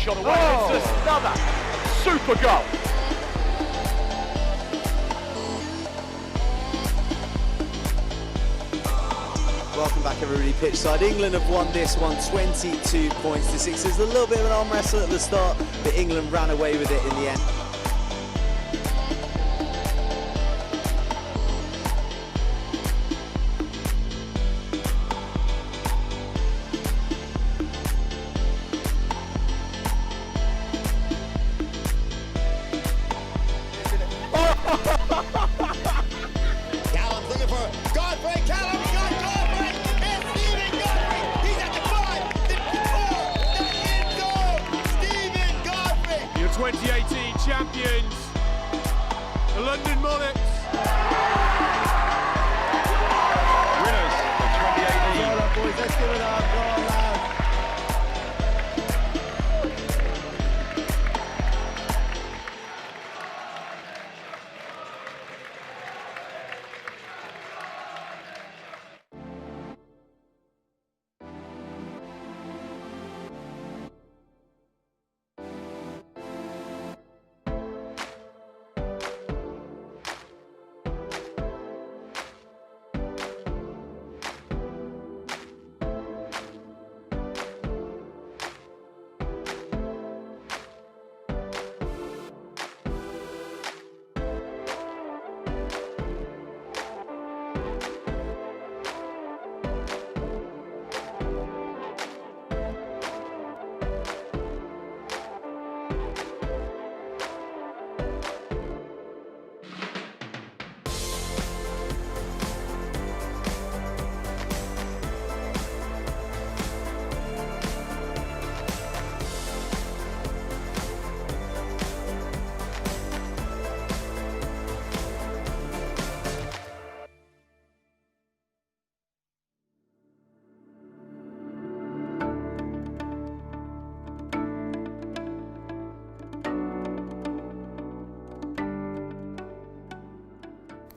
shot away. It's another super goal. Welcome back, everybody, pitchside. England have won this one 22 points to 6. There's a little bit of an arm wrestle at the start, but England ran away with it in the end. Callum's looking for Godfrey. Callum got Godfrey. And Stephen Godfrey. He's at the 5, the 4, the end goal. Stephen Godfrey. Your 2018 champions, the London Monarchs. Winners of 2018. Well done, boys. Let's give it up. Go on, lads.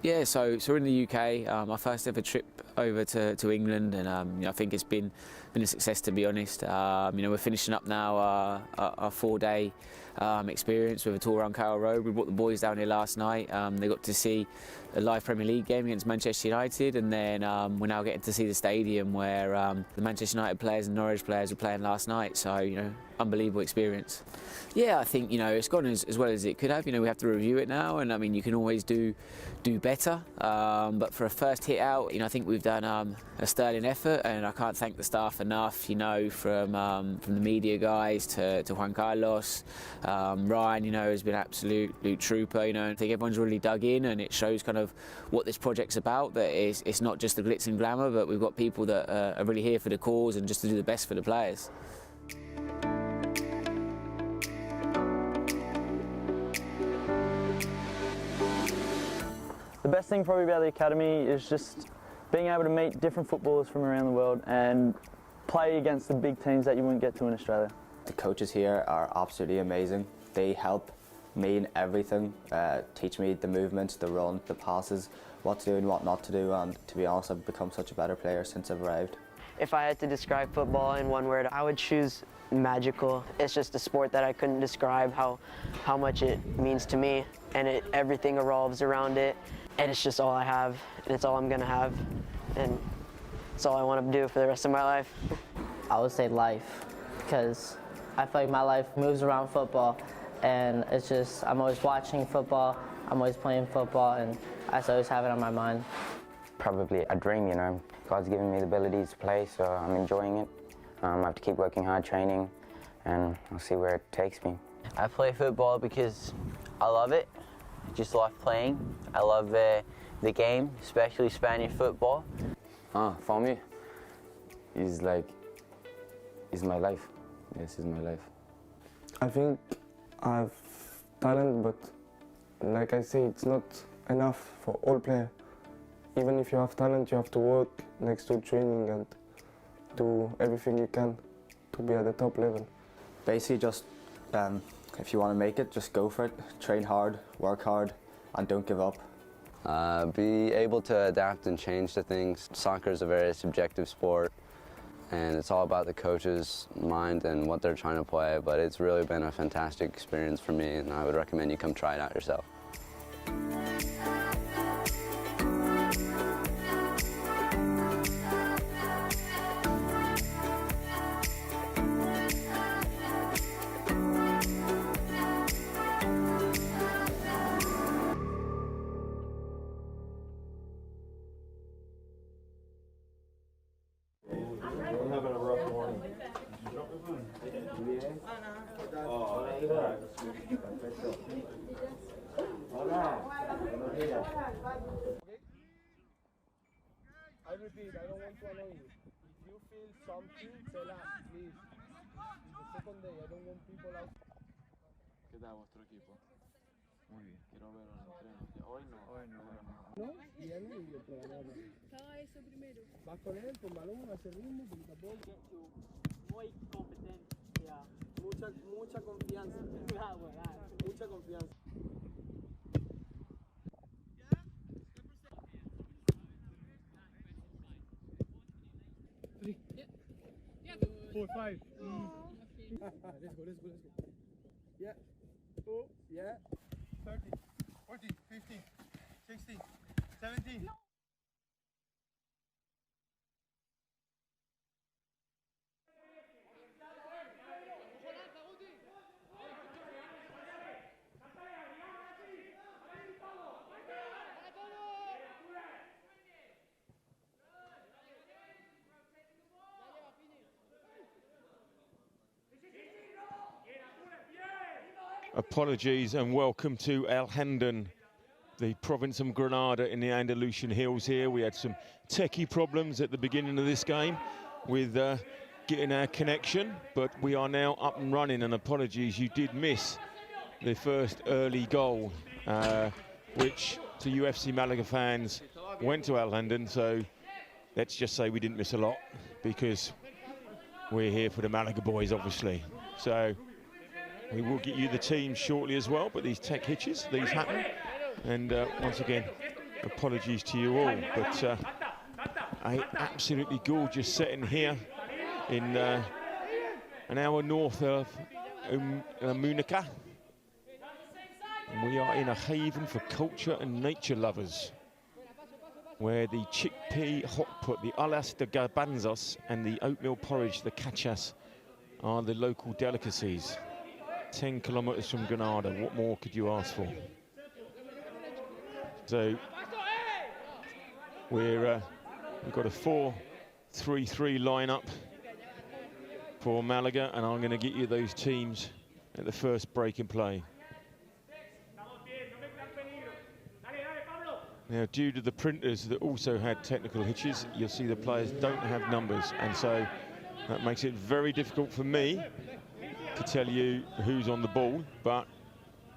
Yeah, so we're in the UK. My first ever trip over to England, and I think it's been a success, to be honest. We're finishing up now our 4-day experience with a tour around Carroll Road. We brought the boys down here last night. They got to see a live Premier League game against Manchester United, and then we're now getting to see the stadium where the Manchester United players and Norwich players were playing last night. So unbelievable experience. Yeah, I think it's gone as well as it could have. We have to review it now, and I mean you can always do better. But for a first hit out, I think we've done a sterling effort, and I can't thank the staff enough. From the media guys to Juan Carlos, Ryan, has been an absolute trooper. I think everyone's really dug in, and it shows kind of what this project's about. That it's not just the glitz and glamour, but we've got people that are really here for the cause and just to do the best for the players. The best thing probably about the academy is just being able to meet different footballers from around the world and play against the big teams that you wouldn't get to in Australia. The coaches here are absolutely amazing. They help me in everything, teach me the movements, the run, the passes, what to do and what not to do, and to be honest, I've become such a better player since I've arrived. If I had to describe football in one word, I would choose magical. It's just a sport that I couldn't describe how much it means to me, and everything revolves around it, and it's just all I have, and it's all I'm gonna have, and it's all I want to do for the rest of my life. I would say life, because I feel like my life moves around football, and it's just, I'm always watching football, I'm always playing football, and I always have it on my mind. Probably a dream, God's given me the abilities to play, so I'm enjoying it. I have to keep working hard, training, and I'll see where it takes me. I play football because I love it. I just love playing. I love the game, especially Spanish football. For me, it's my life. This is my life. I think I have talent, but like I say, it's not enough for all players. Even if you have talent, you have to work next to training and do everything you can to be at the top level. Basically just, if you want to make it, just go for it. Train hard, work hard, and don't give up. Be able to adapt and change to things. Soccer is a very subjective sport. and it's all about the coach's mind and what they're trying to play, but it's really been a fantastic experience for me, and I would recommend you come try it out yourself. I repeat, I don't want to annoy you. If you feel something, tell us, please. It's the second day, I don't want people out. ¿Qué tal vuestro equipo? Muy bien. Quiero verlo en el entreno. Hoy no. No, viene y lo programamos. Estaba eso primero. Vas con él, con balón, hace ritmo, poquito a poco. Muy competente. Mucha confianza. Mucha confianza. Four, five. Let's go. Yeah. Oh, yeah. 13, 14, 15, 16, 17. Apologies and welcome to Alhendin, the province of Granada in the Andalusian hills here. We had some techie problems at the beginning of this game with getting our connection, but we are now up and running, and apologies, you did miss the first early goal, which to UFC Malaga fans went to Alhendin, so let's just say we didn't miss a lot because we're here for the Malaga boys, obviously. So we will get you the team shortly as well, but these tech hitches, these happen. And once again, apologies to you all. But a absolutely gorgeous setting here in an hour north of Munich. We are in a haven for culture and nature lovers, where the chickpea hot pot, the alas de garbanzos, and the oatmeal porridge, the cachas, are the local delicacies. 10 kilometers from Granada, what more could you ask for? So we've got a 4-3-3 lineup for Malaga, and I'm going to get you those teams at the first break in play. Now, due to the printers that also had technical hitches, you'll see the players don't have numbers, and so that makes it very difficult for me to tell you who's on the ball, but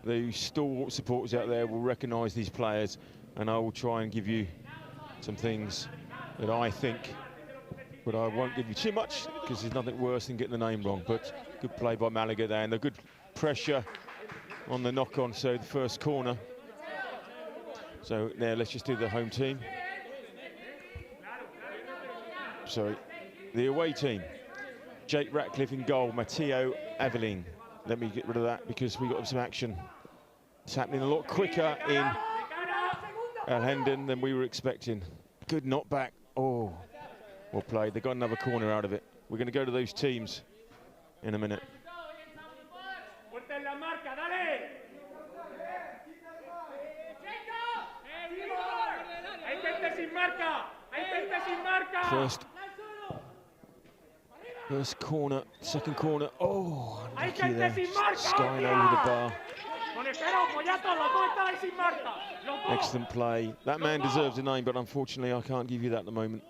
the stalwart supporters out there will recognise these players, and I will try and give you some things that I think, but I won't give you too much because there's nothing worse than getting the name wrong. But good play by Malaga there, and the good pressure on the knock-on, so the first corner. So now let's just do the home team. Sorry, the away team. Jake Ratcliffe in goal, Matteo Avelin. Let me get rid of that because we got some action. It's happening a lot quicker in Alhendin than we were expecting. Good knockback. Oh, well played. They got another corner out of it. We're going to go to those teams in a minute. First corner, second corner. Oh, unlucky there. Skying over the bar. Excellent play. That man deserves a name, but unfortunately I can't give you that at the moment.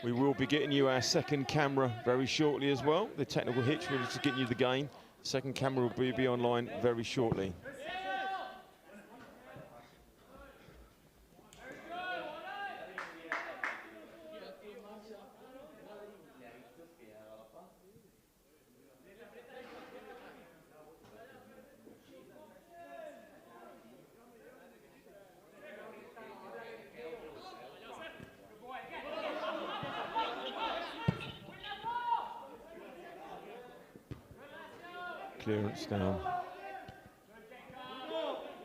We will be getting you our second camera very shortly as well. The technical hitch, we're just getting you the game. Second camera will be online very shortly. clearance down.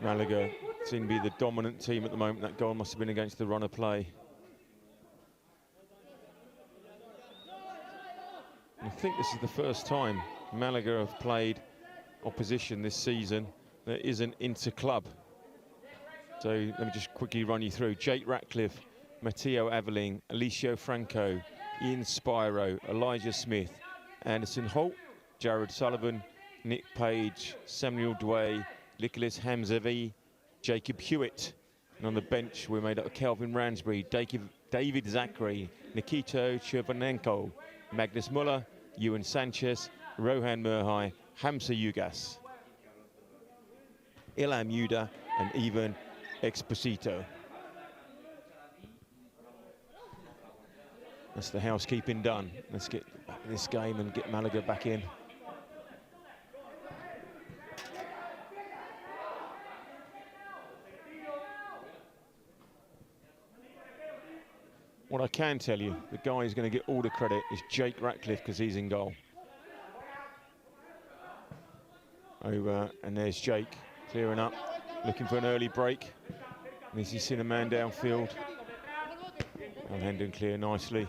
Malaga seem to be the dominant team at the moment. That goal must have been against the run of play. I think this is the first time Malaga have played opposition this season that isn't inter-club. So let me just quickly run you through. Jake Ratcliffe, Matteo Aveling, Alicio Franco, Ian Spiro, Elijah Smith, Anderson Holt, Jared Sullivan, Nick Page, Samuel Dway, Nicholas Hamzavi, Jacob Hewitt. And on the bench, we're made up of Kelvin Ransbury, David Zachary, Nikito Chervanenko, Magnus Muller, Ewan Sanchez, Rohan Murhai, Hamza Yugas, Ilham Yuda, and Ivan Exposito. That's the housekeeping done. Let's get back in this game and get Malaga back in. What I can tell you, the guy who's going to get all the credit is Jake Ratcliffe, because he's in goal. Over, and there's Jake clearing up, looking for an early break. And as he's seen a man downfield, Alhendin clear nicely.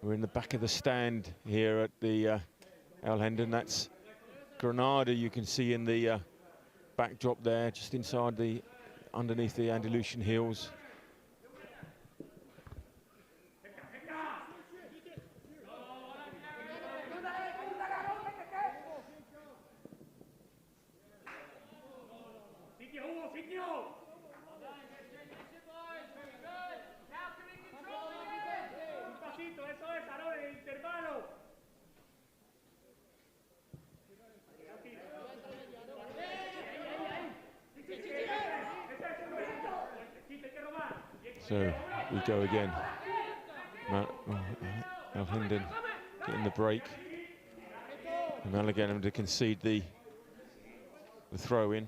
We're in the back of the stand here at the Alhendin. That's Granada, you can see in the backdrop there, just inside underneath the Andalusian hills. So we go again. Alhendin getting the break. And Malaga having to concede the throw in.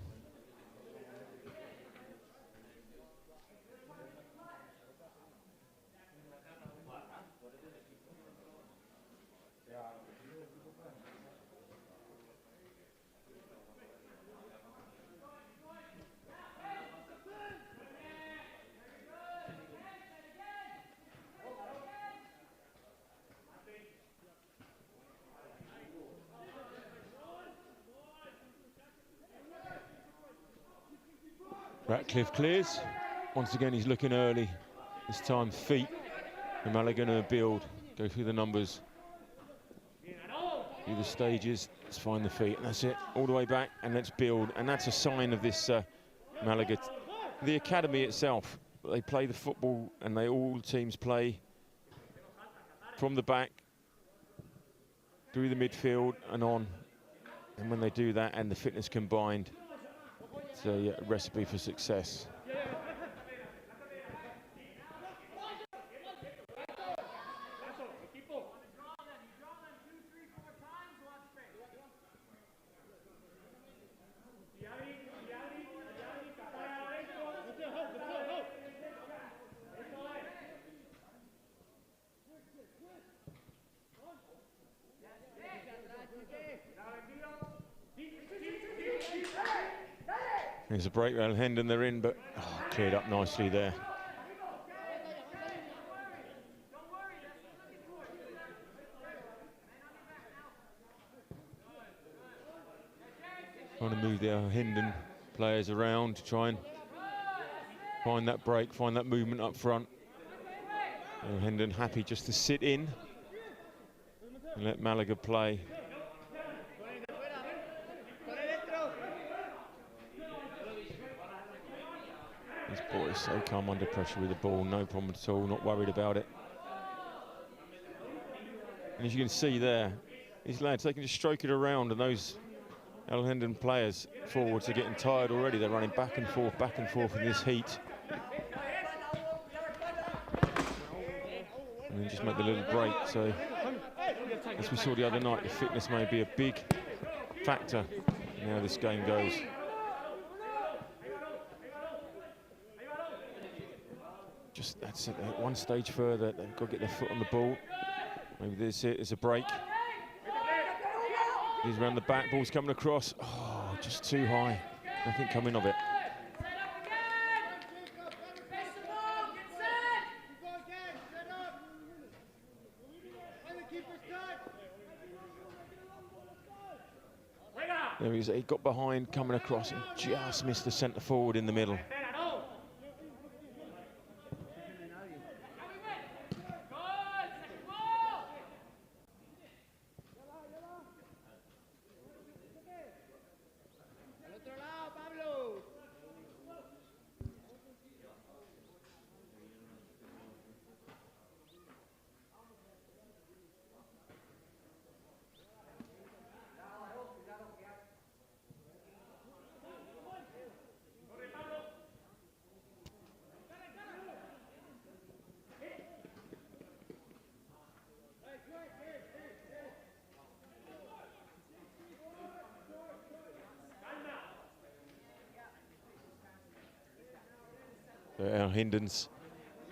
Ratcliffe clears. Once again, he's looking early. This time, feet. And Malaga going to build, go through the numbers, through the stages. Let's find the feet, and that's it. All the way back, and let's build. And that's a sign of this Malaga. The academy itself, they play the football, and all teams play from the back, through the midfield, and on. And when they do that, and the fitness combined, it's a recipe for success. There's a break, Alhendin, they're in, but cleared up nicely there. Trying to move the Alhendin players around to try and find that break, find that movement up front. Alhendin happy just to sit in and let Malaga play. This boy is so calm under pressure with the ball, no problem at all, not worried about it. And as you can see there, these lads, they can just stroke it around, and those Alhendin players forwards are getting tired already. They're running back and forth in this heat. And then just make the little break. So, as we saw the other night, the fitness may be a big factor in how this game goes. That's it, one stage further. They've got to get their foot on the ball. Maybe this is a break. He's around the back, ball's coming across. Oh, just too high. Nothing coming of it. There he is. He got behind, coming across, and just missed the centre forward in the middle. Alhendin's,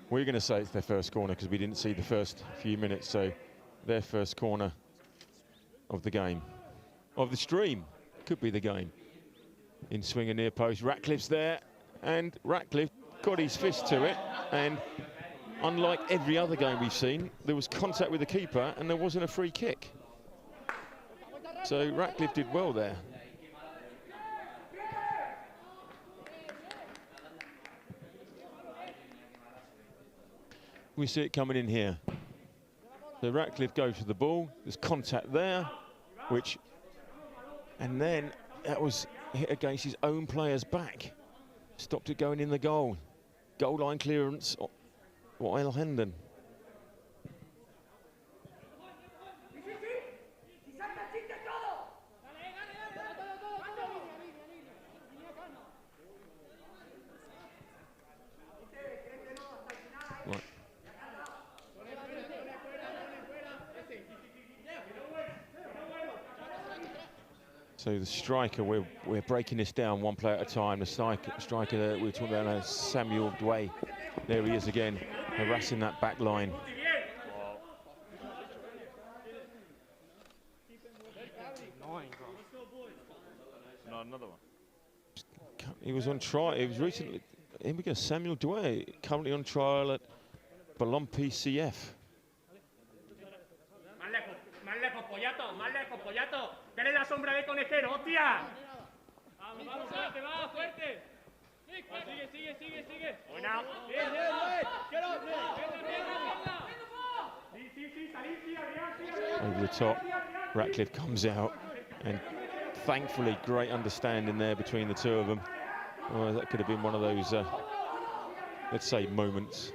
we're going to say it's their first corner because we didn't see the first few minutes, so their first corner of the game, of the stream, could be the game. In swing and near post, Ratcliffe's there, and Ratcliffe got his fist to it, and unlike every other game we've seen, there was contact with the keeper and there wasn't a free kick. So Ratcliffe did well there. We see it coming in here. So Ratcliffe goes for the ball. There's contact there, and then that was hit against his own player's back. Stopped it going in the goal. Goal line clearance for Alhendin. So the striker, we're breaking this down one player at a time. The striker that we were talking about, Samuel Dway. There he is again, harassing that back line. Another one. He was on trial. He was recently. Here we go. Samuel Dway, currently on trial at Balompie CF. ¡Dale la sombra de conejero, hostia! ¡Vamos, vamos, fuerte, va, fuerte! Sigue, sigue. Buena. Bien, Over the top, Ratcliffe comes out, and thankfully, great understanding there between the two of them. Oh, that could have been one of those, let's say, moments.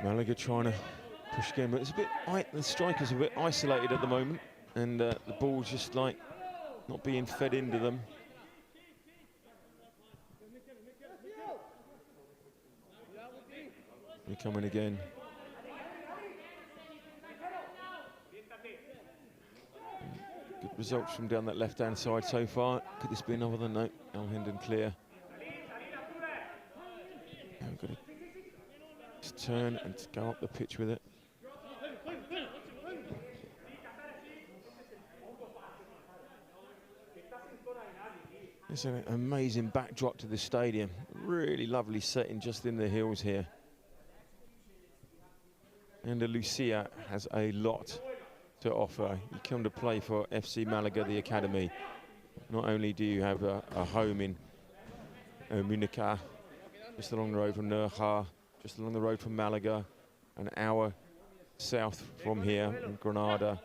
Malaga trying to push again, but it's a bit, the striker's a bit isolated at the moment, and the ball's just like not being fed into them. They're coming again. Good results from down that left-hand side so far. Could this be another than no? Alhendin clear. Now we've got to turn and go up the pitch with it. It's an amazing backdrop to the stadium. Really lovely setting just in the hills here. Andalusia has a lot to offer. You come to play for FC Malaga, the academy. Not only do you have a home in Munich, just along the road from Nurja, just along the road from Malaga, an hour south from here in Granada.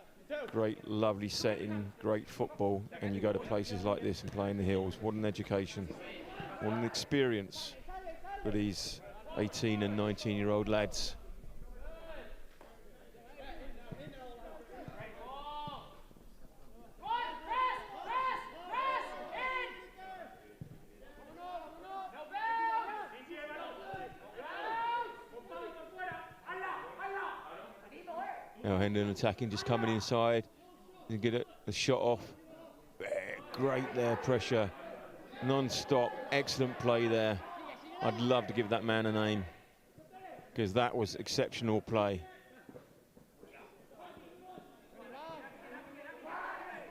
Great, lovely setting, great football, and you go to places like this and play in the hills. What an education, what an experience for these 18 and 19-year-old lads. Alhendin attacking, just coming inside and get a shot off. Great there, pressure, non-stop, excellent play there. I'd love to give that man a name, because that was exceptional play.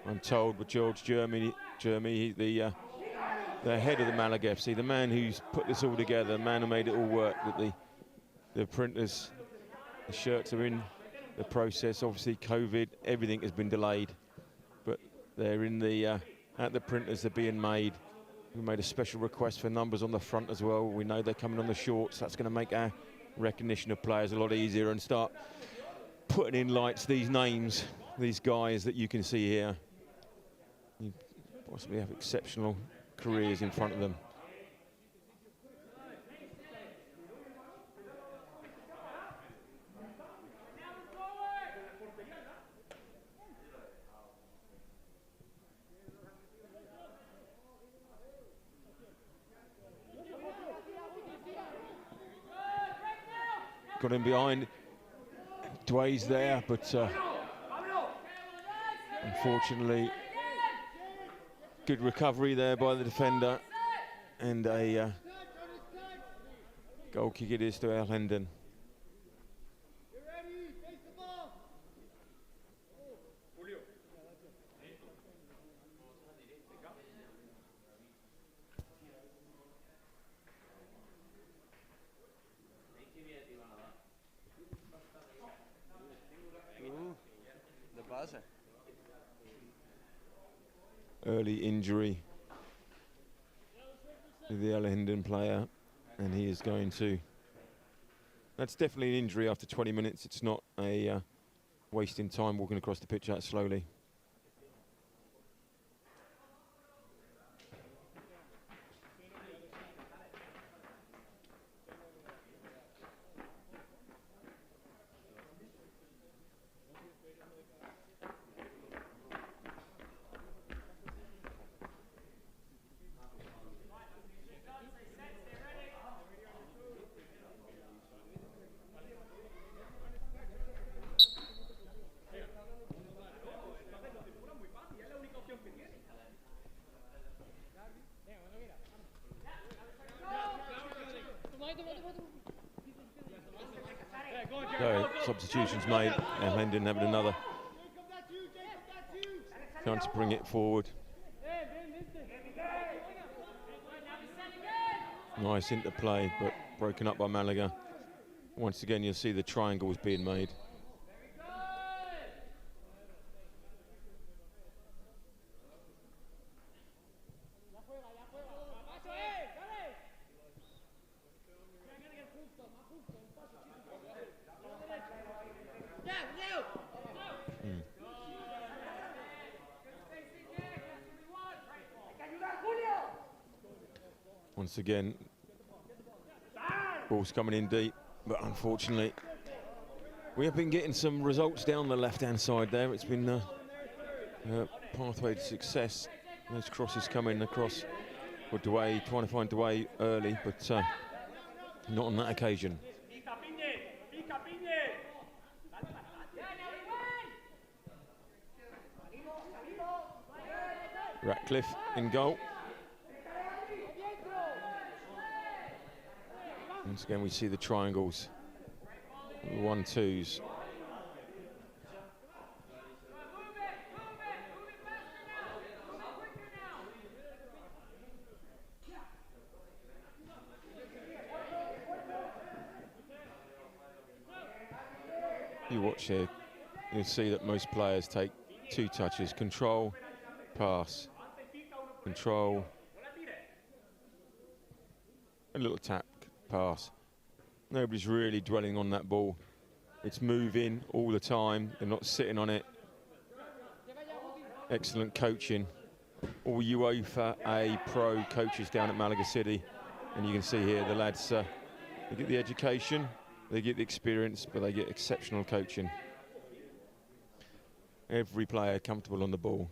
I'm told with George Jeremy, the head of the Malaga FC, the man who's put this all together, the man who made it all work, that the printers, the shirts are in the process. Obviously COVID, everything has been delayed, but they're in the at the printers, they're being made. We made a special request for numbers on the front as well. We know they're coming on the shorts. That's going to make our recognition of players a lot easier and start putting in lights these names, these guys that you can see here. You possibly have exceptional careers in front of them. Got him behind. Dway's there, but unfortunately, good recovery there by the defender, and a goal kick it is to Alhendin. Early injury to the Alhendin player, and he is going to. That's definitely an injury after 20 minutes. It's not a wasting time walking across the pitch that slowly. So, substitutions made. Alhendin having another chance to bring it forward. Nice interplay, but broken up by Malaga. Once again, you'll see the triangles being made. Once again, ball's coming in deep, but unfortunately, we have been getting some results down the left-hand side there. It's been a pathway to success. Those crosses coming across for Dway, trying to find Dway early, but not on that occasion. Ratcliffe in goal. Once again, we see the triangles, the 1-2s. You watch here, you'll see that most players take 2 touches: control, pass, control, a little tap, pass. Nobody's really dwelling on that ball. It's moving all the time. They're not sitting on it. Excellent coaching. All UEFA A Pro coaches down at Malaga City. And you can see here the lads, they get the education, they get the experience, but they get exceptional coaching. Every player comfortable on the ball.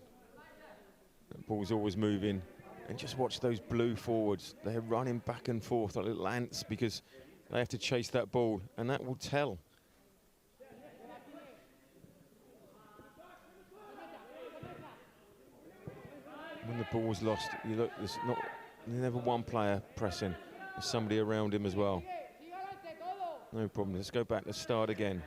The ball's always moving. And just watch those blue forwards. They're running back and forth like little ants because they have to chase that ball, and that will tell. the ball's lost, you look, there's never one player pressing. There's somebody around him as well. No problem. Let's go back. Let's start again.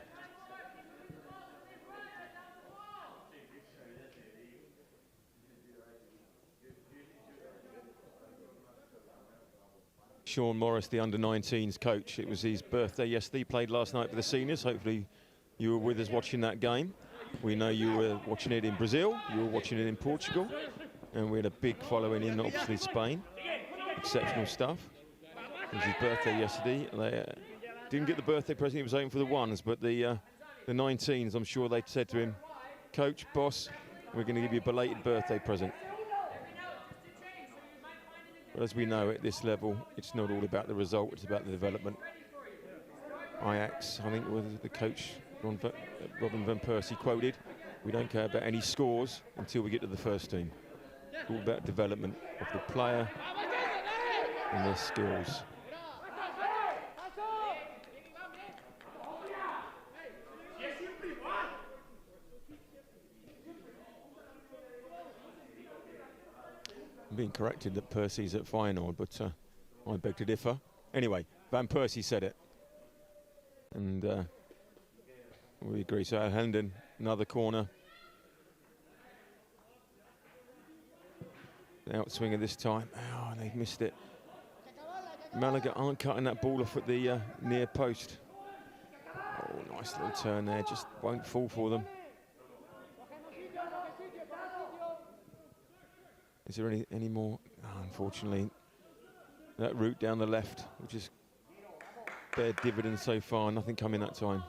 Sean Morris, the under-19s coach. It was his birthday yesterday. He played last night for the seniors. Hopefully you were with us watching that game. We know you were watching it in Brazil. You were watching it in Portugal. And we had a big following in, obviously, Spain. Exceptional stuff. It was his birthday yesterday. They didn't get the birthday present. He was aiming for the ones, but the 19s, I'm sure they said to him, Coach, boss, we're going to give you a belated birthday present. But as we know, at this level, it's not all about the result, it's about the development. Ajax, I think, was the coach, Robin van Persie, quoted, we don't care about any scores until we get to the first team. It's all about development of the player and their skills. I'm being corrected that Percy's at Feyenoord, but I beg to differ. Anyway, Van Persie said it. And we agree. So Alhendin, another corner. The outswinger this time. Oh, they've missed it. Malaga aren't cutting that ball off at the near post. Oh, nice little turn there. Just won't fall for them. Is there any more? Oh, unfortunately, that route down the left, which has bear dividends so far, nothing coming that time.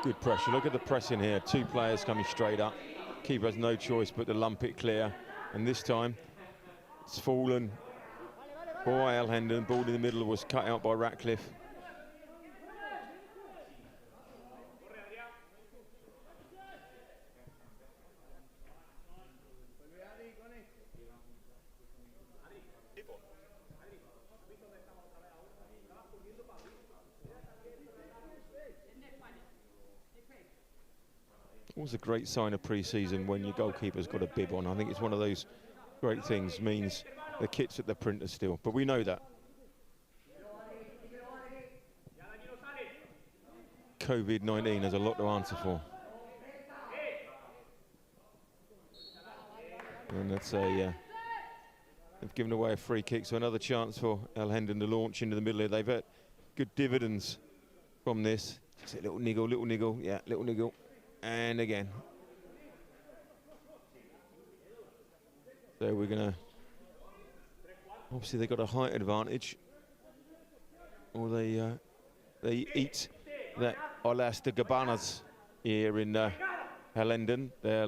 Good pressure. Look at the press in here. Two players coming straight up. Keeper has no choice but to lump it clear. And this time, it's fallen. Boy, Alhendin, ball in the middle was cut out by Ratcliffe. Always a great sign of pre-season when your goalkeeper's got a bib on. I think it's one of those great things, means the kit's at the printer still, but we know that. COVID-19 has a lot to answer for. And that's a, they've given away a free kick, so another chance for Alhendin to launch into the middle here. They've had good dividends from this. Just a little niggle, yeah, little niggle. And again. So we're gonna, obviously they got a height advantage, or they eat that Olas de Gabanas here in Alhendin, their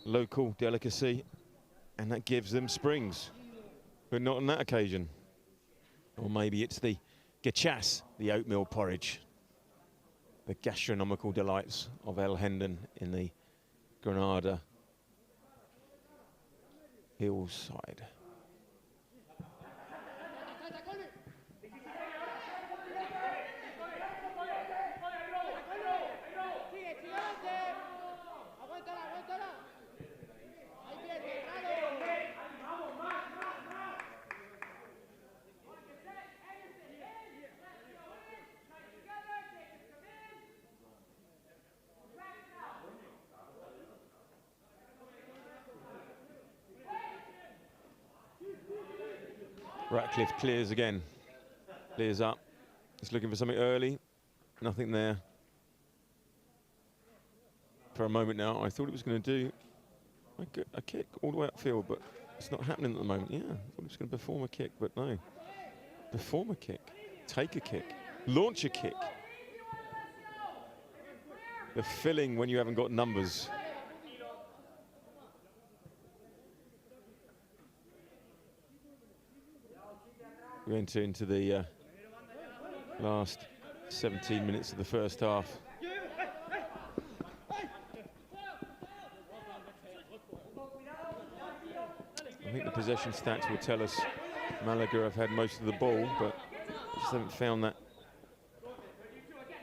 local delicacy, and that gives them springs, but not on that occasion. Or maybe it's the gachas, the oatmeal porridge, the gastronomical delights of Alhendin in the Granada hillside. Ratcliffe clears again, clears up. He's looking for something early, nothing there. For a moment now, I thought he was going to do a kick all the way upfield, but it's not happening at the moment. Yeah, I thought he was going to perform a kick, but no. Perform a kick, take a kick, launch a kick. The filling when you haven't got numbers. We enter into the last 17 minutes of the first half. I think the possession stats will tell us Malaga have had most of the ball, but just haven't found that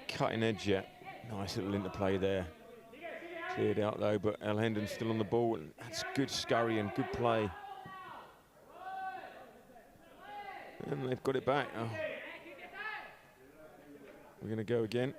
cutting edge yet. Nice little interplay there. Cleared out though, but Alhendin still on the ball. And that's good scurry and good play. And they've got it back. Oh. We're going to go again.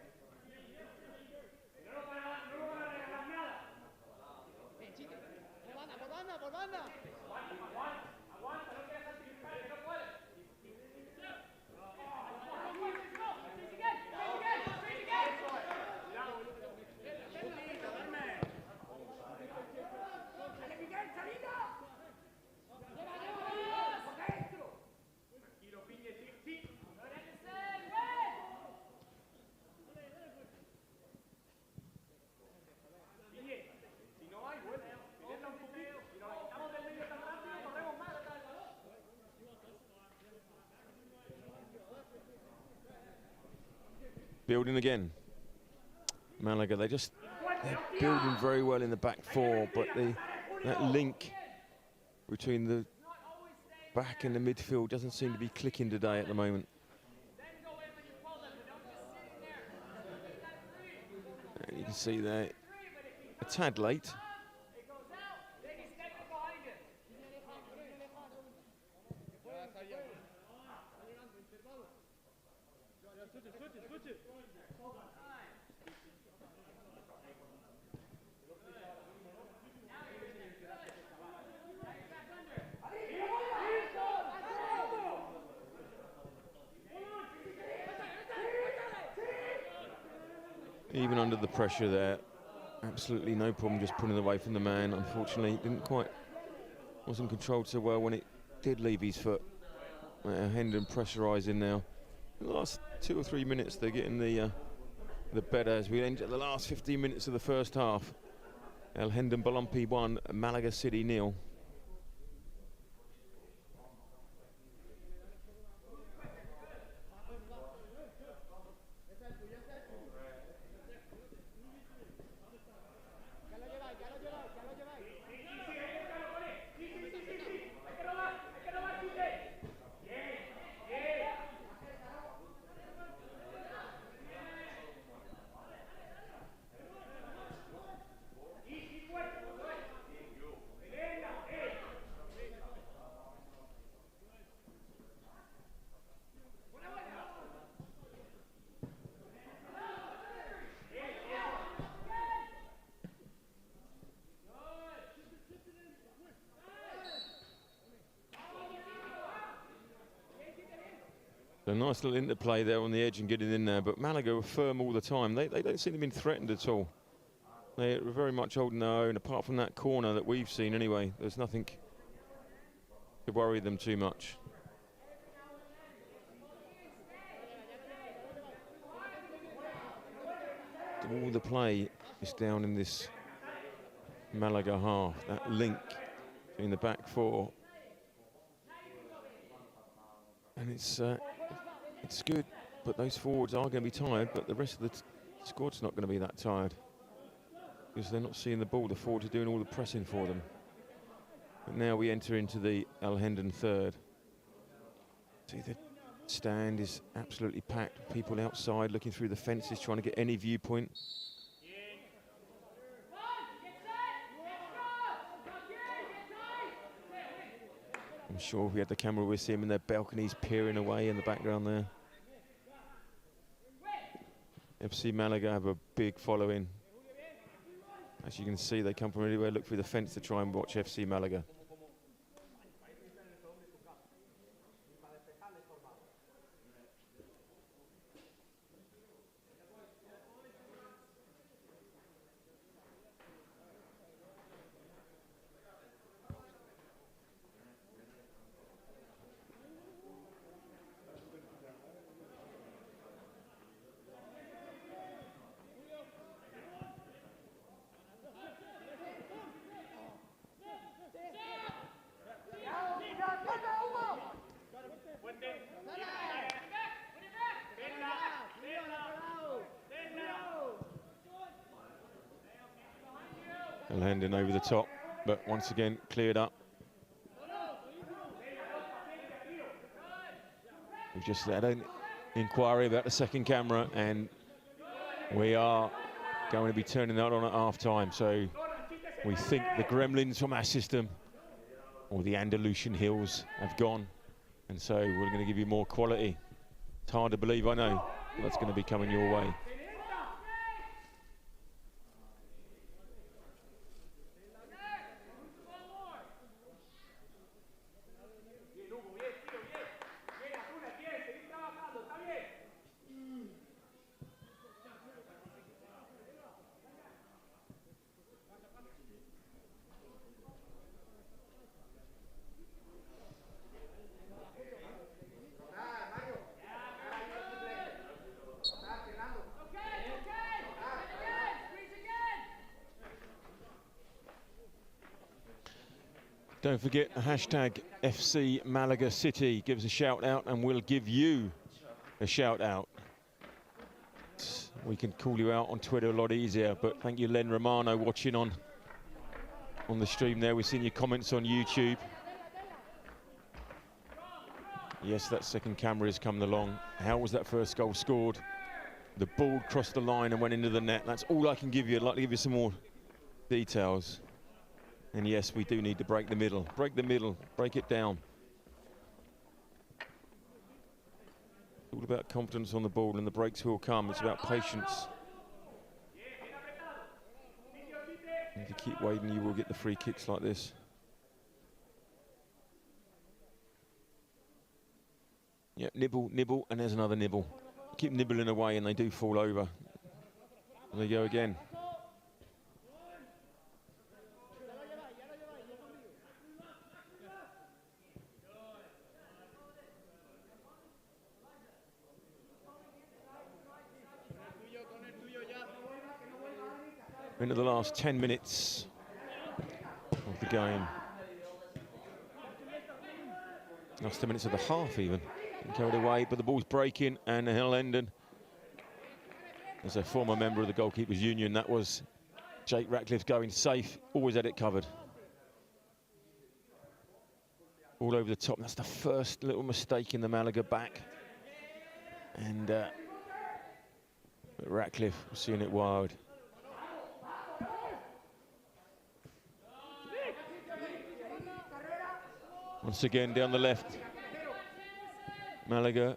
Building again. Malaga, they're building very well in the back four, but that link between the back and the midfield doesn't seem to be clicking today at the moment. And you can see there, a tad late. Even under the pressure there, absolutely no problem just putting it away from the man. Unfortunately, wasn't controlled so well when it did leave his foot. Alhendin pressurising now. The last 2 or 3 minutes, they're getting the better as we enter the last 15 minutes of the first half. Alhendin Balompie 1, Malaga City 0. A nice little interplay there on the edge and getting in there, but Malaga were firm all the time. They don't seem to have been threatened at all. They were very much holding their own, apart from that corner that we've seen anyway. There's nothing to worry them too much. All the play is down in this Malaga half, that link in the back four. And it's good, but those forwards are going to be tired, but the rest of the squad's not going to be that tired because they're not seeing the ball. The forwards are doing all the pressing for them. But now we enter into the Alhendin third. See, the stand is absolutely packed. People outside looking through the fences, trying to get any viewpoint. I'm sure if we had the camera, we'd see them in their balconies peering away in the background there. FC Malaga have a big following. As you can see, they come from everywhere, look through the fence to try and watch FC Malaga. Alhendin over the top, but once again cleared up. We've just had an inquiry about the second camera, and we are going to be turning that on at half-time. So we think the gremlins from our system, or the Andalusian hills, have gone. And so we're going to give you more quality. It's hard to believe, I know. That's going to be coming your way. Don't forget the hashtag FC Malaga City. Give us a shout out and we'll give you a shout out. We can call you out on Twitter a lot easier, but thank you, Len Romano, watching on the stream there. We've seen your comments on YouTube. Yes, that second camera is coming along. How was that first goal scored? The ball crossed the line and went into the net. That's all I can give you. I'd like to give you some more details. And yes, we do need to break the middle. Break the middle, break it down. All about confidence on the ball, and the breaks will come. It's about patience. If you keep waiting, you will get the free kicks like this. Yeah, nibble, nibble, and there's another nibble. Keep nibbling away and they do fall over. And they go again. Into the last 10 minutes of the game. Last 10 minutes of the half even. Carried away, but the ball's breaking, and Alhendin, as a former member of the Goalkeepers Union, that was Jake Ratcliffe going safe, always had it covered. All over the top. That's the first little mistake in the Malaga back. And Ratcliffe was seeing it wide. Once again down the left. Malaga,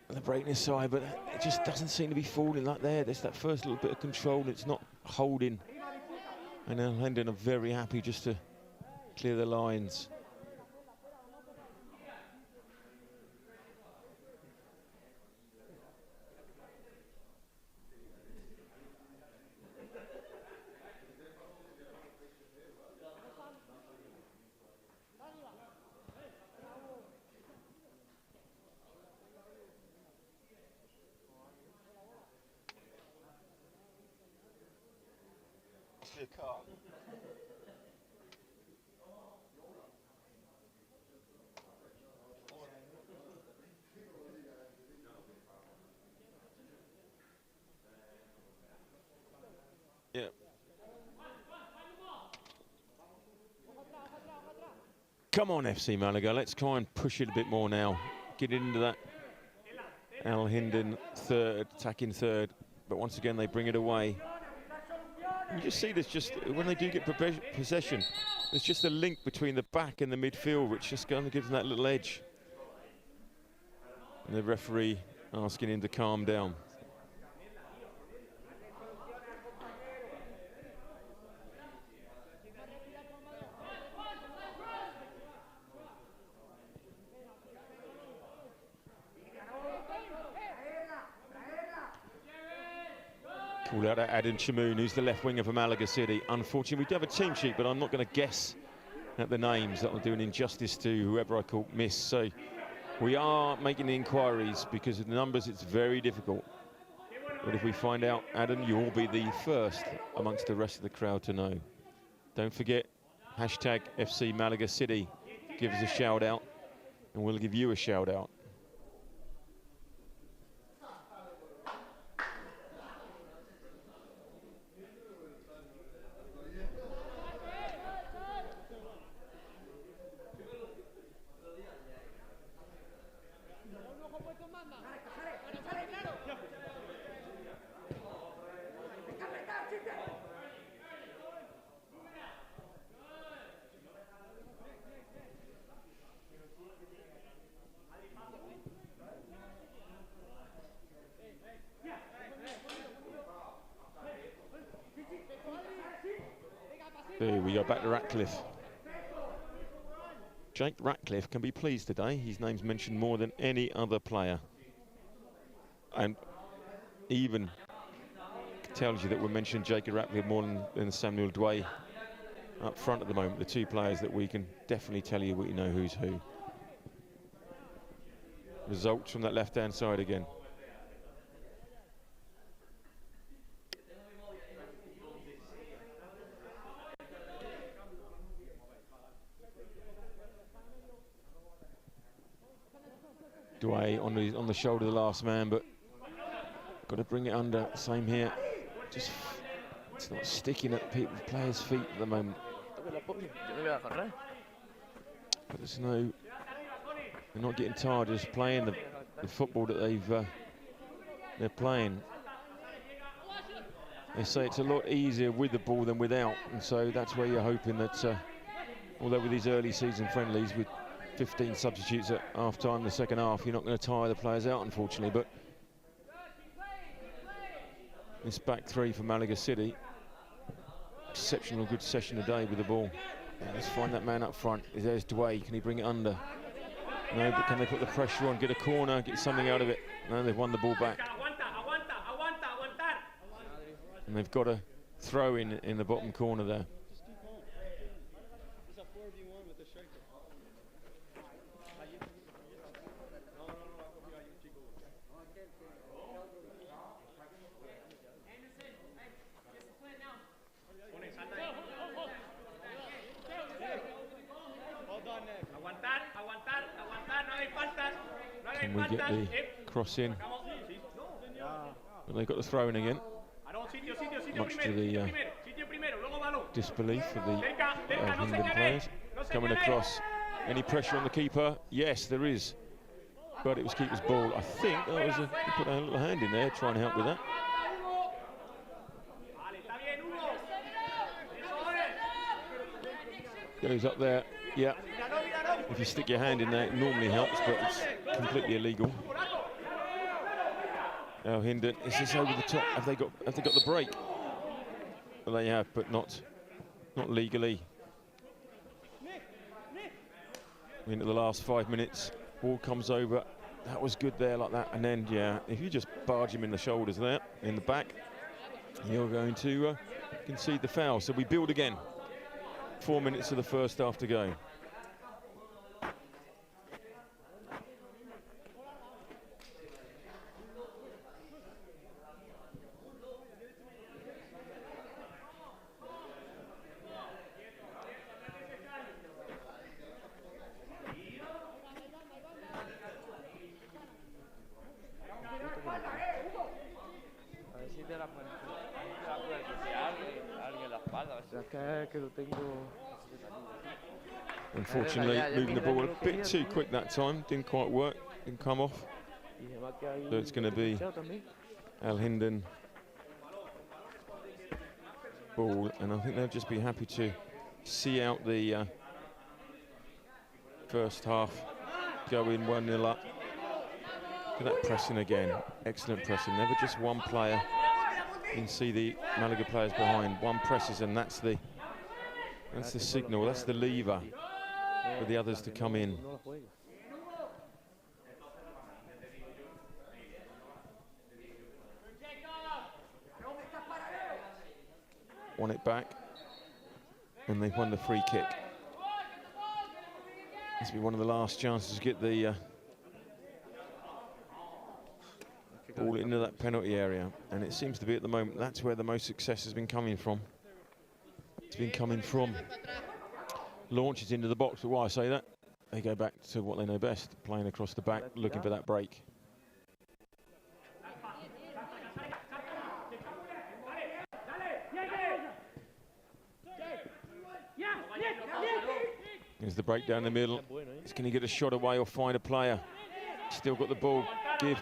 the breaking side, but it just doesn't seem to be falling like there. There's that first little bit of control, it's not holding. And Alhendin are very happy just to clear the lines. Yeah. Come on, FC Malaga, let's try and push it a bit more now. Get into that Alhendin third, attacking third, but once again they bring it away. You just see this, just when they do get possession, there's just a link between the back and the midfield, which just kind of gives them that little edge. And the referee asking him to calm down. Call out Adin Chamoun, who's the left winger for Malaga City. Unfortunately, we do have a team sheet, but I'm not going to guess at the names. That will do an injustice to whoever I call miss. So we are making the inquiries because of the numbers. It's very difficult. But if we find out, Adam, you will be the first amongst the rest of the crowd to know. Don't forget, hashtag FC Malaga City. Give us a shout out, and we'll give you a shout out. There we go, back to Ratcliffe. Jake Ratcliffe can be pleased today. His name's mentioned more than any other player. And even tells you that we're mentioning Jake Ratcliffe more than Samuel Dway up front at the moment. The two players that we can definitely tell you what you know who's who. Results from that left-hand side again. Dway on the shoulder of the last man, but got to bring it under. Same here. Just it's not sticking at players' feet at the moment. But there's no. They're not getting tired. Just playing the football that they're playing. They say it's a lot easier with the ball than without, and so that's where you're hoping that. Although with these early season friendlies with 15 substitutes at half-time, the second half, you're not going to tire the players out, unfortunately. But this back three for Malaga City, exceptional good session today with the ball. Yeah, let's find that man up front. There's Dway. Can he bring it under? No, but can they put the pressure on, get a corner, get something out of it? No, they've won the ball back. And they've got a throw in the bottom corner there. Can we get the cross in? But they've got the throw in again. Much to the disbelief of the Alhendin players. Coming across. Any pressure on the keeper? Yes, there is. But it was keeper's ball. I think that was he put a little hand in there, trying to help with that. Goes up there. Yeah. If you stick your hand in there, it normally helps, but it's completely illegal. Alhendin, is this over the top? Have they got the break? Well, they have, but not legally. Into the last 5 minutes, ball comes over. That was good there, like that, and then yeah, if you just barge him in the shoulders there, in the back, you're going to concede the foul. So we build again. 4 minutes of the first half to go. Unfortunately, moving the ball a bit too quick that time. Didn't quite work, didn't come off. So it's going to be Alhendin ball, and I think they'll just be happy to see out the first half, go in 1-0 up. Look at that pressing again, excellent pressing. Never just one player. You can see the Malaga players behind. One presses, and that's the signal, that's the lever for the others to come in. Won it back, and they've won the free kick. This will be one of the last chances to get the ball into that penalty area, and it seems to be at the moment that's where the most success has been coming from. It's been coming from launches into the box, but why I say that, they go back to what they know best, playing across the back, looking for that break. There's the break down the middle. Can he get a shot away or find a player? Still got the ball. Give.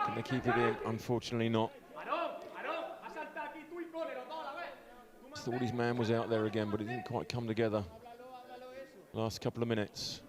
Can they keep it in? Unfortunately not. Thought his man was out there again, but it didn't quite come together. Last couple of minutes.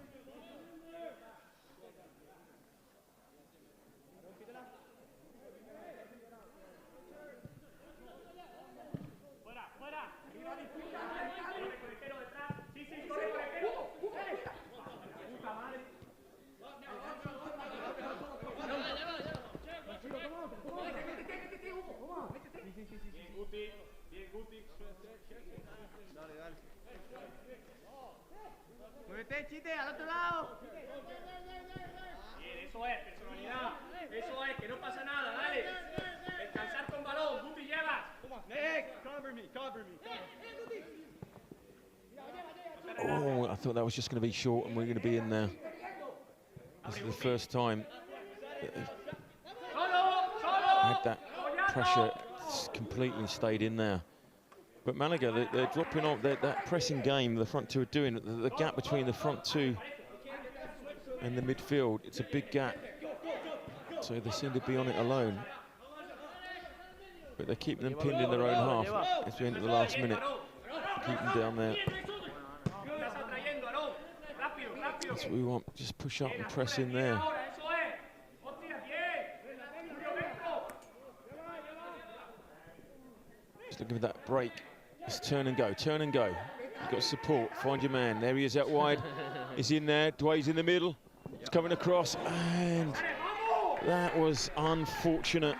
thought that was just going to be short and we're going to be in there. This is the first time that they've had that pressure completely stayed in there. But Malaga, they're dropping off that pressing game the front two are doing. The gap between the front two and the midfield, it's a big gap. So they seem to be on it alone. But they're keeping them pinned in their own half as we enter the last minute. Keep them down there. That's what we want, just push up and press in there. Just looking for that break. Just turn and go, turn and go. You've got support, find your man. There he is out wide. He's in there, Dwayne's in the middle. He's coming across, and that was unfortunate.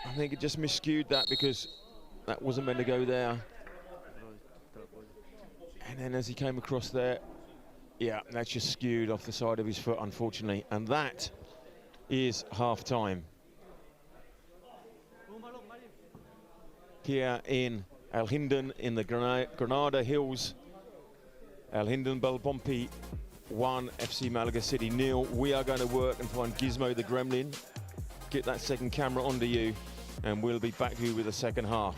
I think it just miscued that because that wasn't meant to go there. And then as he came across there, yeah, that's just skewed off the side of his foot, unfortunately. And that is half-time. Here in Alhendin in the Granada Hills. Alhendin Balompie 1, FC Malaga City 0. We are going to work and find Gizmo the Gremlin. Get that second camera onto you, and we'll be back to you with the second half.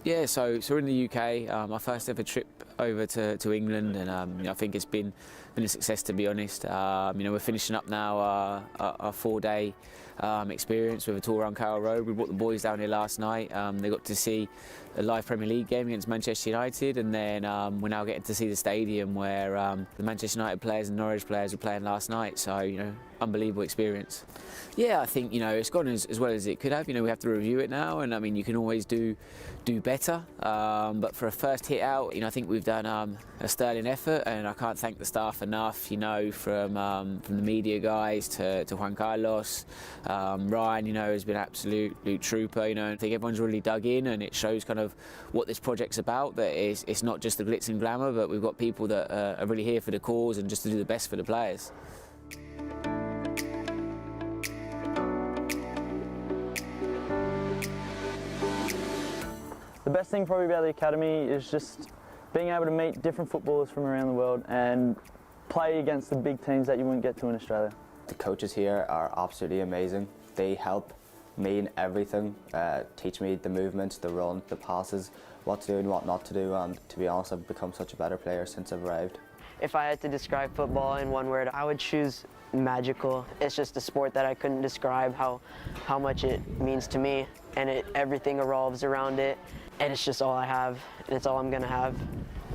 Yeah, so we're in the UK. My first ever trip over to England, and I think it's been a success, to be honest. We're finishing up now our 4-day experience with a tour around Carroll Road. We brought the boys down here last night. They got to see a live Premier League game against Manchester United, and then we're now getting to see the stadium where the Manchester United players and Norwich players were playing last night. So, unbelievable experience. Yeah, I think, it's gone as well as it could have. We have to review it now, and I mean, you can always do better. But for a first hit out, I think we've done a sterling effort, and I can't thank the staff enough. From the media guys to Juan Carlos, Ryan, has been an absolute trooper. I think everyone's really dug in, and it shows kind of what this project's about. That it's not just the glitz and glamour, but we've got people that are really here for the cause and just to do the best for the players. The best thing probably about the academy is just being able to meet different footballers from around the world and play against the big teams that you wouldn't get to in Australia. The coaches here are absolutely amazing. They help me in everything, teach me the movements, the run, the passes, what to do and what not to do, and to be honest, I've become such a better player since I've arrived. If I had to describe football in one word, I would choose magical. It's just a sport that I couldn't describe how much it means to me, and everything revolves around it, and it's just all I have, and it's all I'm gonna have,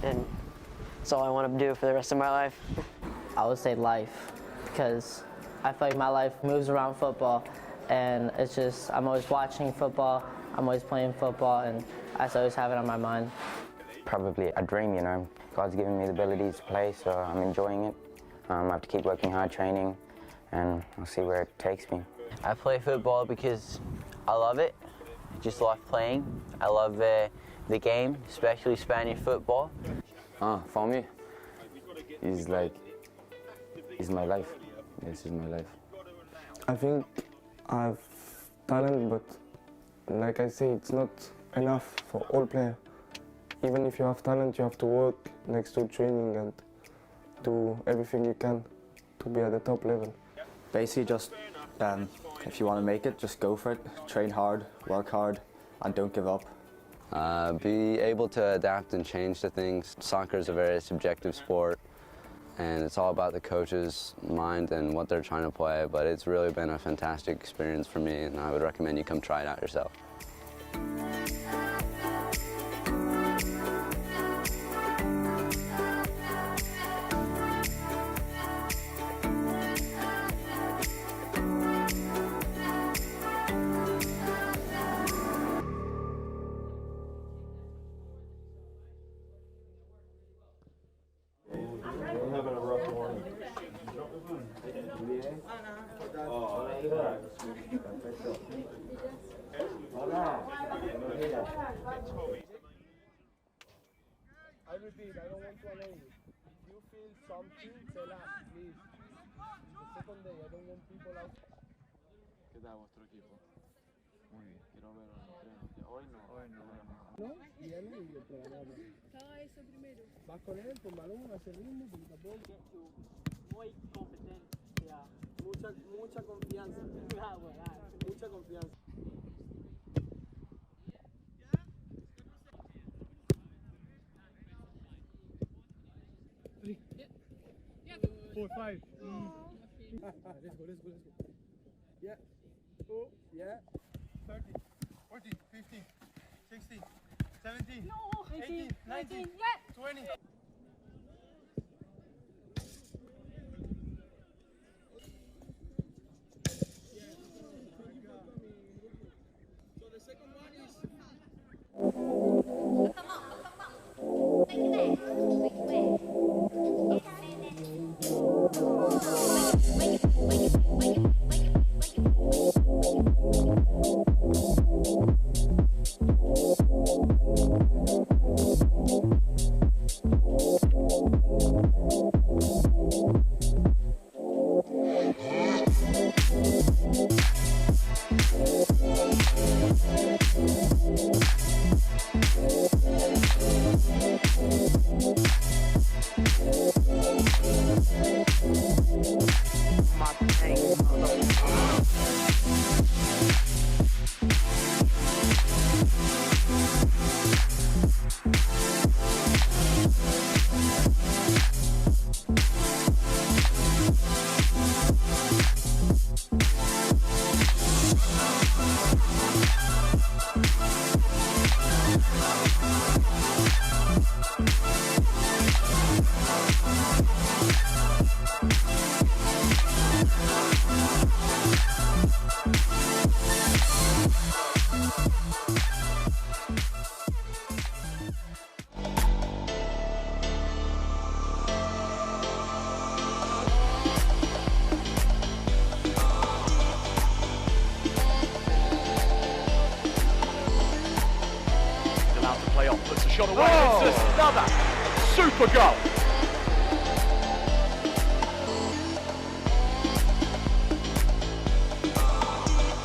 and it's all I want to do for the rest of my life. I would say life, because I feel like my life moves around football, and it's just, I'm always watching football, I'm always playing football, and I always have it on my mind. Probably a dream, God's given me the abilities to play, so I'm enjoying it. I have to keep working hard, training, and I'll see where it takes me. I play football because I love it. I just love playing. I love the game, especially Spanish football. For me, it's my life. This is my life. I think I have talent, but like I say, it's not enough for all players. Even if you have talent, you have to work next to training and do everything you can to be at the top level. Basically just, if you want to make it, just go for it. Train hard, work hard, and don't give up. Be able to adapt and change to things. Soccer is a very subjective sport, and it's all about the coach's mind and what they're trying to play, but it's really been a fantastic experience for me, and I would recommend you come try it out yourself. I repeat, I don't want to annoy you. If you feel something, tell us, please. It's the second day, I don't want people out. ¿Qué tal vuestro equipo? Muy bien, quiero ver el entreno. Hoy no. No, viene y lo programamos. Cada eso primero. Vas con él, con balón, hace ritmo, poquito a poco. Muy competencia. Mucha confianza. Mucha confianza. Three. Yeah. 4, 5. Let's go. Yeah. Oh, yeah. 30, 40, 50, 60, 17, 18, 19, 20. Puts a shot away. It's another super goal.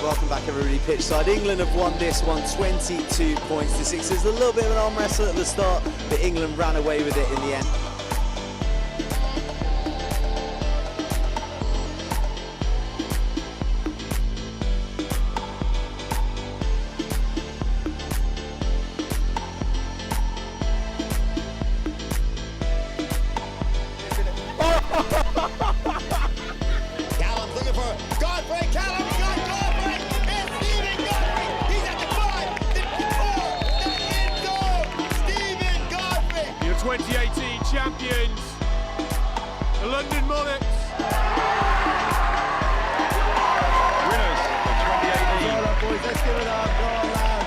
Welcome back, everybody, pitchside. England have won this one 22 points to 6. There's a little bit of an arm wrestle at the start, but England ran away with it in the end. Callum's looking for Godfrey. Callum got Godfrey. It's Stephen Godfrey. He's at the 5, the 4, the end zone. Stephen Godfrey. Your 2018 champions, the London Monarchs. Winners of 2018. Well done, boys. Let's give it up. Go on, lads.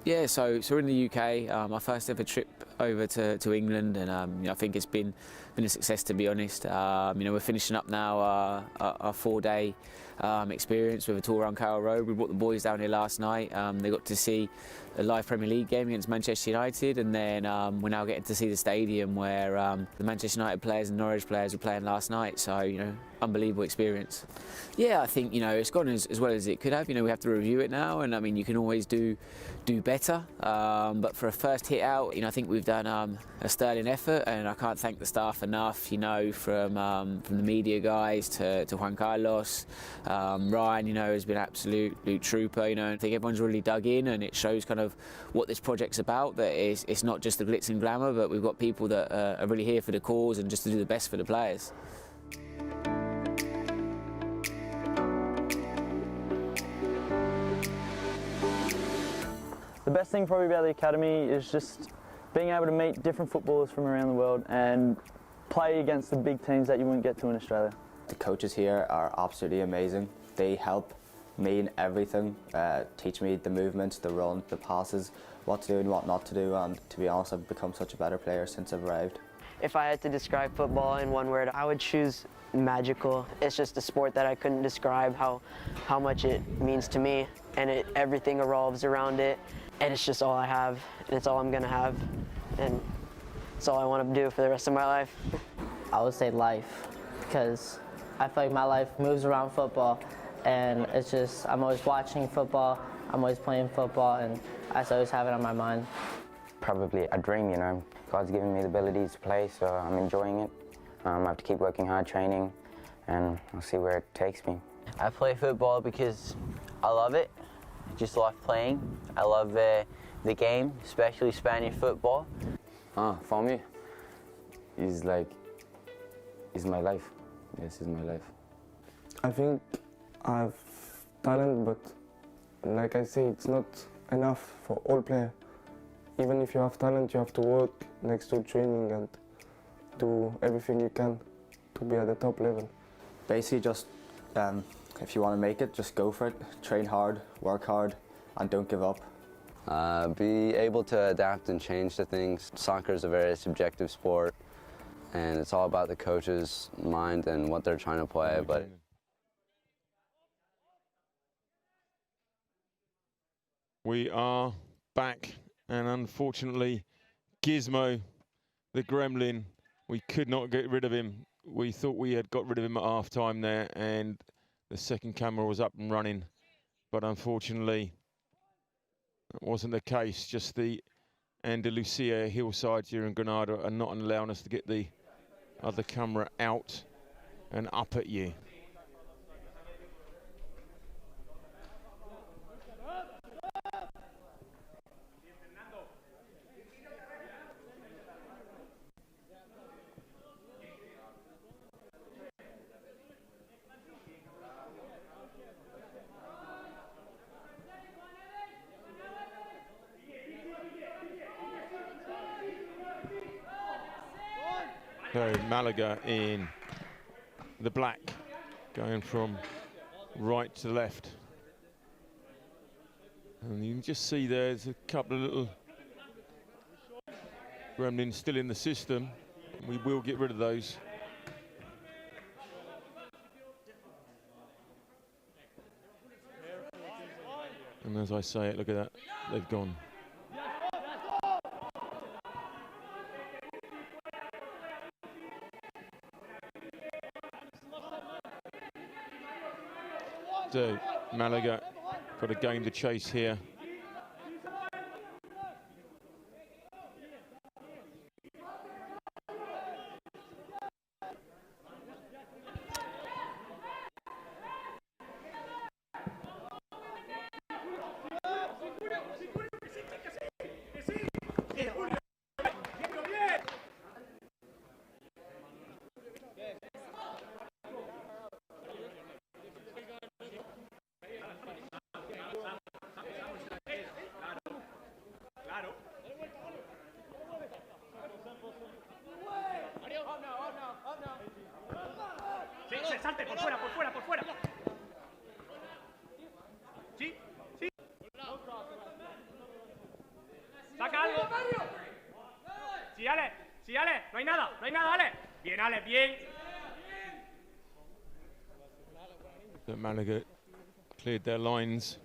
Yeah, so we're in the UK. My first ever trip over to England, and I think it's been a success, to be honest. We're finishing up now our 4-day experience with a tour around Carroll Road. We brought the boys down here last night. They got to see a live Premier League game against Manchester United, and then we're now getting to see the stadium where the Manchester United players and Norwich players were playing last night. So, unbelievable experience. Yeah, I think, it's gone as well as it could have. We have to review it now, and I mean, you can always do better. But for a first hit out, I think we've done a sterling effort, and I can't thank the staff enough. From the media guys to Juan Carlos, Ryan, has been an absolute trooper. I think everyone's really dug in, and it shows kind of what this project's about. That it's not just the glitz and glamour, but we've got people that are really here for the cause and just to do the best for the players. The best thing probably about the academy is just being able to meet different footballers from around the world and play against the big teams that you wouldn't get to in Australia. The coaches here are absolutely amazing. They help me in everything, teach me the movements, the run, the passes, what to do and what not to do, and to be honest, I've become such a better player since I've arrived. If I had to describe football in one word, I would choose magical. It's just a sport that I couldn't describe how much it means to me, and everything revolves around it, and it's just all I have, and it's all I'm gonna have, and it's all I want to do for the rest of my life. I would say life, because I feel like my life moves around football, and it's just, I'm always watching football, I'm always playing football, and I always have it on my mind. Probably a dream, God's given me the abilities to play, so I'm enjoying it. I have to keep working hard, training, and I'll see where it takes me. I play football because I love it. I just love playing. I love the game, especially Spanish football. For me, it's my life. Yes, it's my life. I think I have talent, but like I say, it's not enough for all players. Even if you have talent, you have to work next to training and do everything you can to be at the top level. Basically just, if you want to make it, just go for it. Train hard, work hard, and don't give up. Be able to adapt and change to things. Soccer is a very subjective sport, and it's all about the coach's mind and what they're trying to play. But we are back, and unfortunately, Gizmo, the gremlin, we could not get rid of him. We thought we had got rid of him at half-time there, and the second camera was up and running. But unfortunately, that wasn't the case. Just the Andalusia hillsides here in Granada are not allowing us to get the other camera out and up at you. So Malaga in the black, going from right to left. And you can just see there's a couple of little gremlins still in the system. We will get rid of those. And as I say it, look at that, they've gone. So Malaga got a game to chase here. Salte, por fuera, por fuera, por fuera. Sí, sí. no hay nada, Ale. Bien, Ale, bien. But Malaga cleared their lines.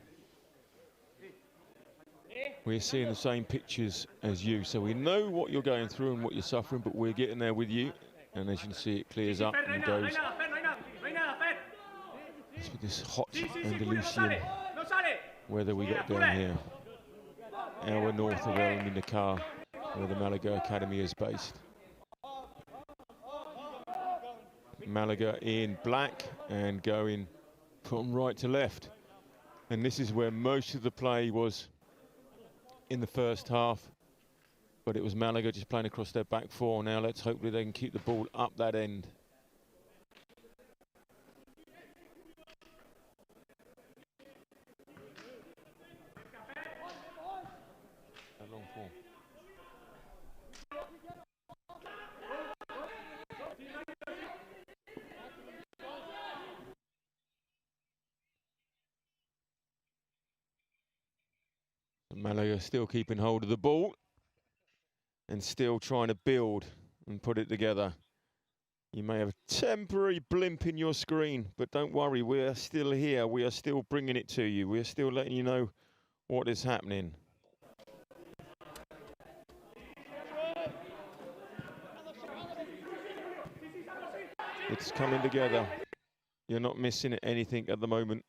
We're seeing the same pictures as you, so we know what you're going through and what you're suffering, but we're getting there with you. And as you can see, it clears up and goes. It's with this hot Andalusian weather we got down here. Hour north of Alhendin, where the Malaga Academy is based. Malaga in black and going from right to left. And this is where most of the play was in the first half. But it was Malaga just playing across their back four. Now let's hope that they can keep the ball up that end. A long form. Malaga still keeping hold of the ball and still trying to build and put it together. You may have a temporary blimp in your screen, but don't worry, we are still here. We are still bringing it to you. We are still letting you know what is happening. It's coming together. You're not missing anything at the moment.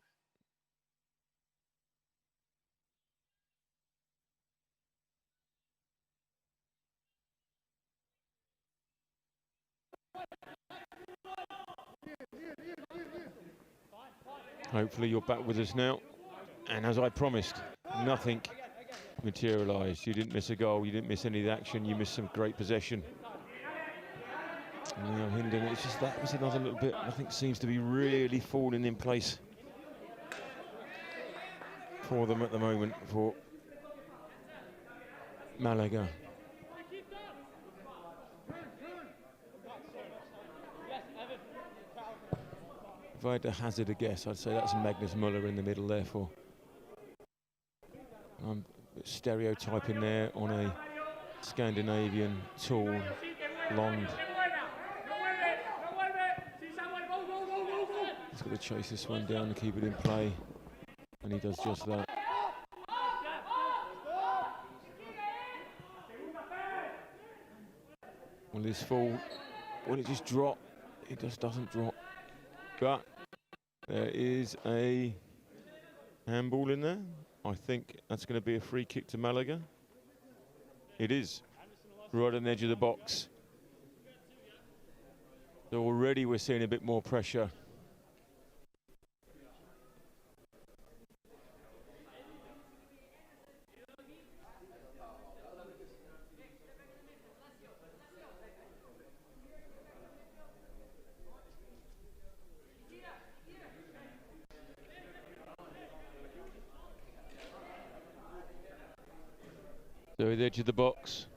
Hopefully you're back with us now. And as I promised, nothing materialised. You didn't miss a goal, you didn't miss any of the action, you missed some great possession. And now Alhendin, it's just that was another little bit, nothing seems to be really falling in place for them at the moment, for Malaga. If I had to hazard a guess, I'd say that's Magnus Muller in the middle there for. I'm stereotyping there on a Scandinavian, tall, blonde. He's got to chase this one down and keep it in play, and he does just that. Will this fall? Will it just drop? It just doesn't drop. But there is a handball in there. I think that's going to be a free kick to Malaga. It is. Right on the edge of the box. So already we're seeing a bit more pressure. So at the edge of the box.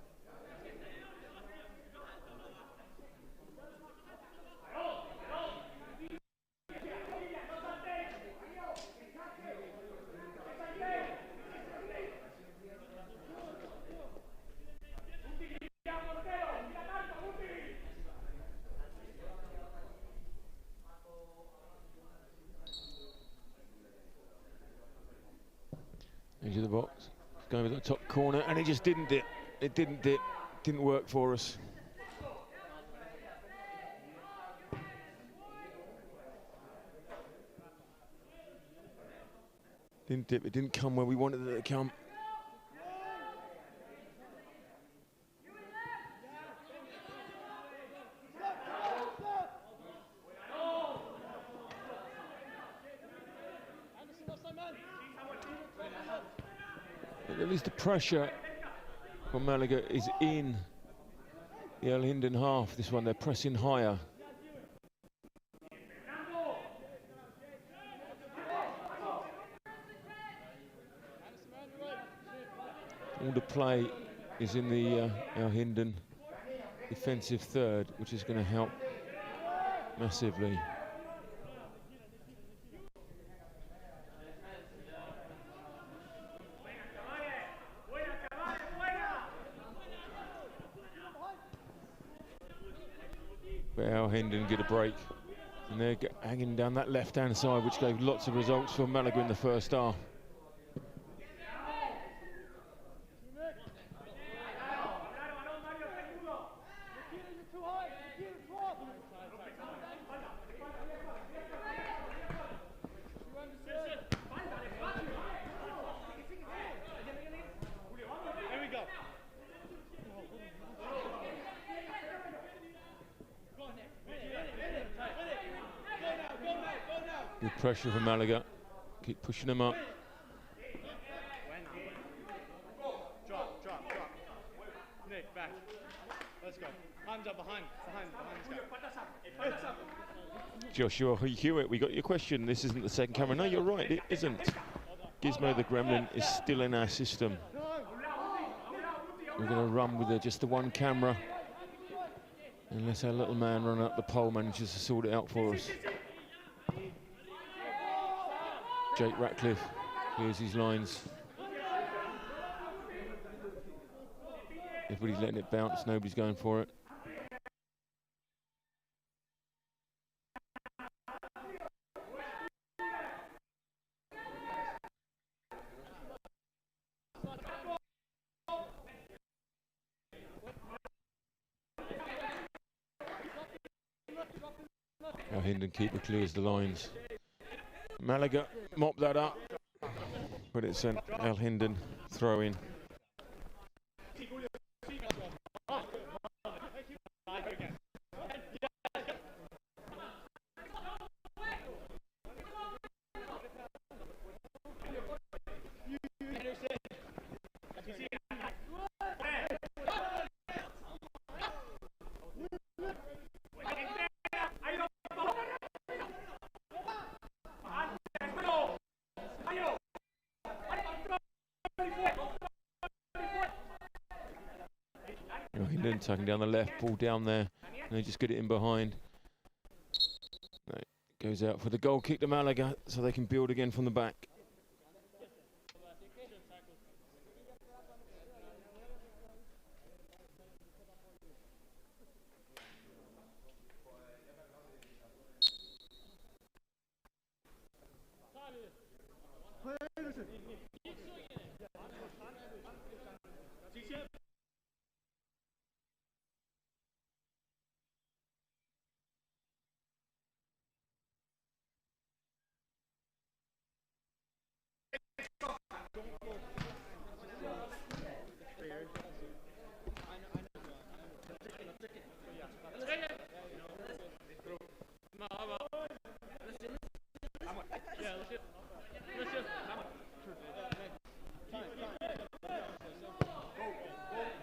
Edge of the box. Going with the top corner, and it just didn't dip. It didn't dip. Didn't work for us. Didn't dip. It didn't come where we wanted it to come. At least the pressure from Malaga is in the Alhendin half. This one, they're pressing higher. All the play is in the Alhendin defensive third, which is going to help massively. Alhendin get a break. And they're hanging down that left-hand side, which gave lots of results for Malaga in the first half. Good pressure from Malaga. Keep pushing them up. Drop. Nick, back. Let's go. Hands up behind this guy. Joshua Hewitt, we got your question. This isn't the second camera. No, you're right, it isn't. Gizmo the Gremlin is still in our system. We're going to run with just the one camera, unless our little man run up the pole manages to sort it out for us. Jake Ratcliffe clears his lines. Everybody's letting it bounce, nobody's going for it. Alhendin keeper clears the lines. Malaga mop that up, but it's an Alhendin throw in. Tucking down the left, ball down there, and they just get it in behind. Right, goes out for the goal kick to Malaga, so they can build again from the back.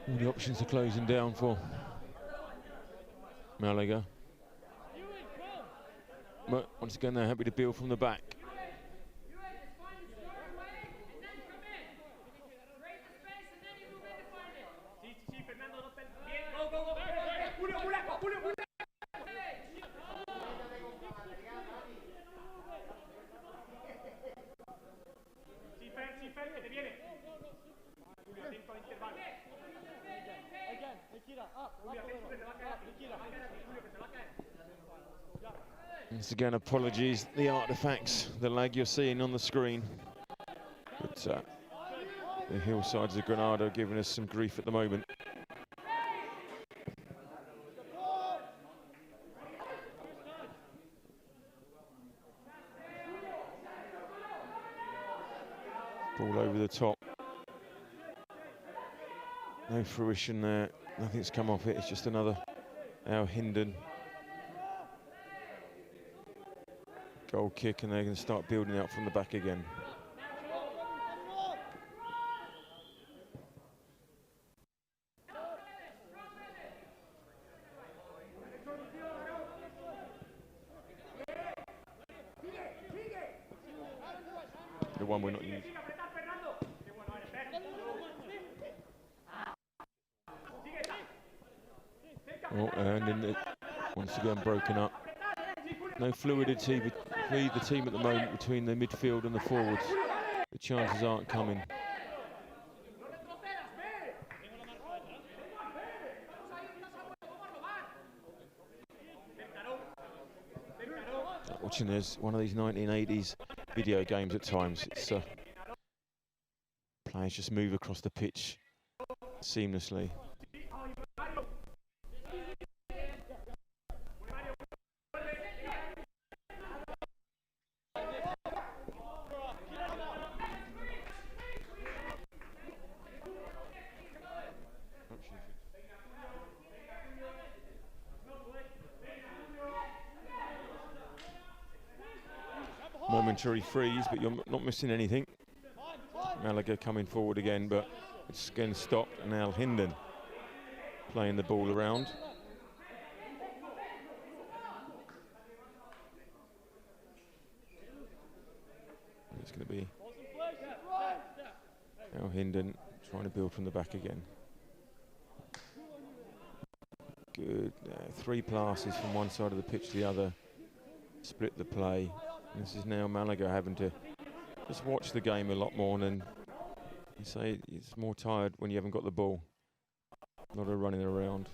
All the options are closing down for Malaga. But once again, they're happy to build from the back. Once again, apologies, the artifacts, the lag you're seeing on the screen. But the hillsides of Granada are giving us some grief at the moment. Ball over the top. No fruition there, nothing's come off it, it's just another Alhendin goal kick, and they're going to start building out from the back again. The one we're not using. Oh, and then it once again broken up. No fluidity between the team at the moment, between the midfield and the forwards. The chances aren't coming. watching this one of these 1980s video games at times. It's players just move across the pitch seamlessly. Momentary freeze, but you're not missing anything. Malaga coming forward again, but it's again stopped, and Alhendin playing the ball around. It's going to be Alhendin trying to build from the back again. Good, 3 passes from one side of the pitch to the other, split the play. This is now Malaga having to just watch the game a lot more, and you say it's more tired when you haven't got the ball. A lot of running around.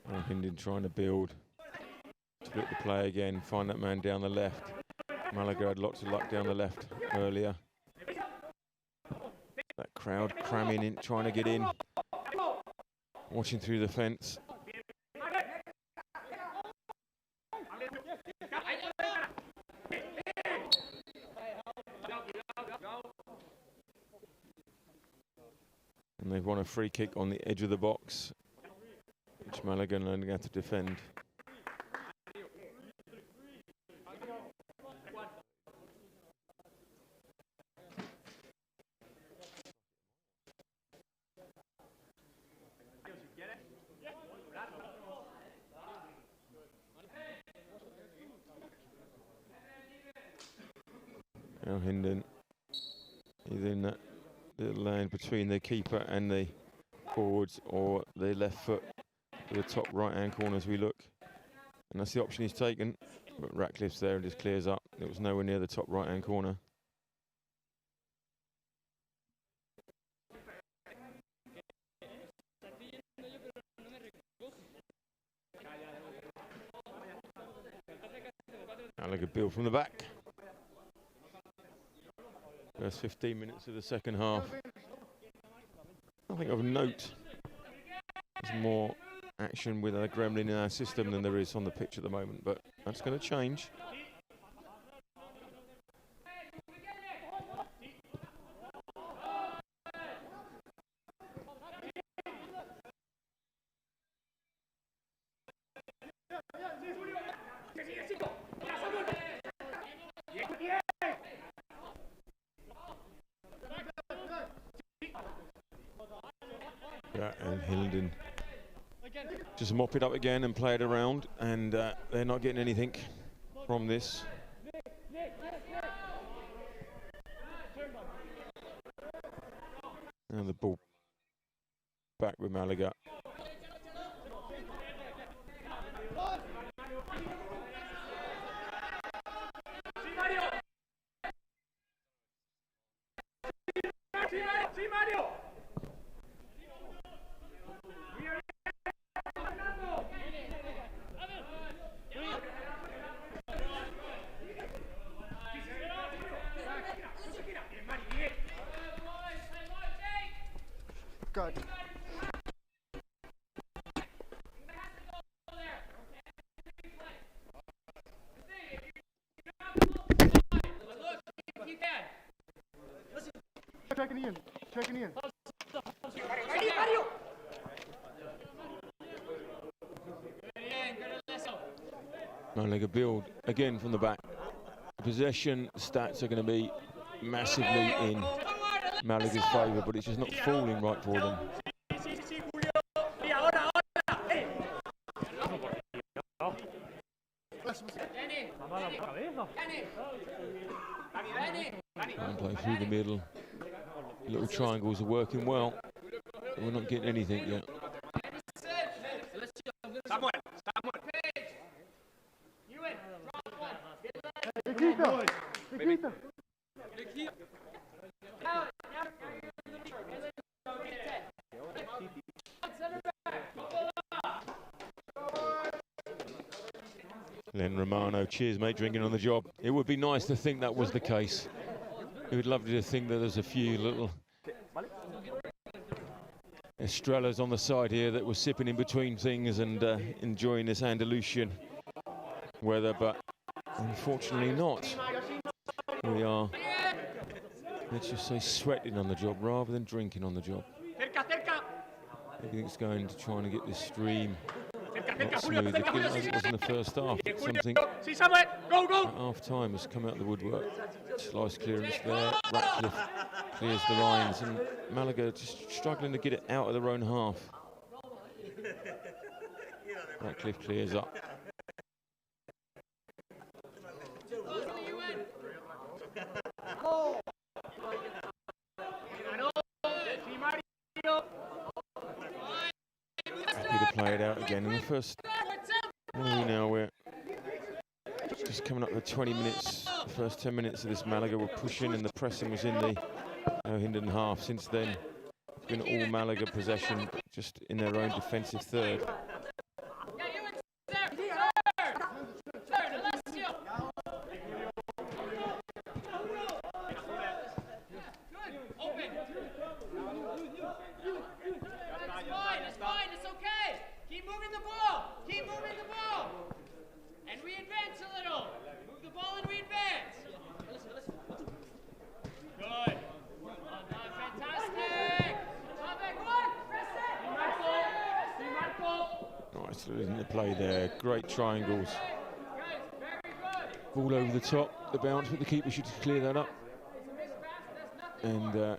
Alhendin trying to build, split the play again, find that man down the left. Malaga had lots of luck down the left earlier. That crowd cramming in, trying to get in, watching through the fence. And they've won a free kick on the edge of the box, which Malaga are going to have to defend. Alhendin is in that little lane between the keeper and the forwards, or the left foot to the top right-hand corner as we look. And that's the option he's taken, but Ratcliffe's there and just clears up. It was nowhere near the top right-hand corner. Malaga build from the back. First 15 minutes of the second half. Nothing of note. There's more action with a gremlin in our system than there is on the pitch at the moment, but that's going to change. Yeah, and Alhendin just mop it up again and play it around, and they're not getting anything from this. And the ball back with Malaga. God. Checking in. Checking in. Malaga build again from the back. Possession stats are going to be massively in Malaga's favour, but it's just not falling right for them. And play through the middle. Little triangles are working well. We're not getting anything yet. Len Romano, cheers mate, drinking on the job. It would be nice to think that was the case. It would love to think that there's a few little Estrellas on the side here that were sipping in between things and enjoying this Andalusian weather, but unfortunately not. We are, let's just say, sweating on the job rather than drinking on the job. Everything's going to trying to get this stream not smooth again as it was in the first half. But something at half time has come out of the woodwork. Slice clearance there. Ratcliffe clears the lines, and Malaga just struggling to get it out of their own half. Ratcliffe clears up. Happy to play it out again in the first. Now we're just coming up to 20 minutes. The first 10 minutes of this Malaga were pushing, and the pressing was in the Alhendin half. Since then, it's been all Malaga possession, just in their own defensive third. In the play there, great triangles. Ball over the top, the bounce, but the keeper should clear that up. And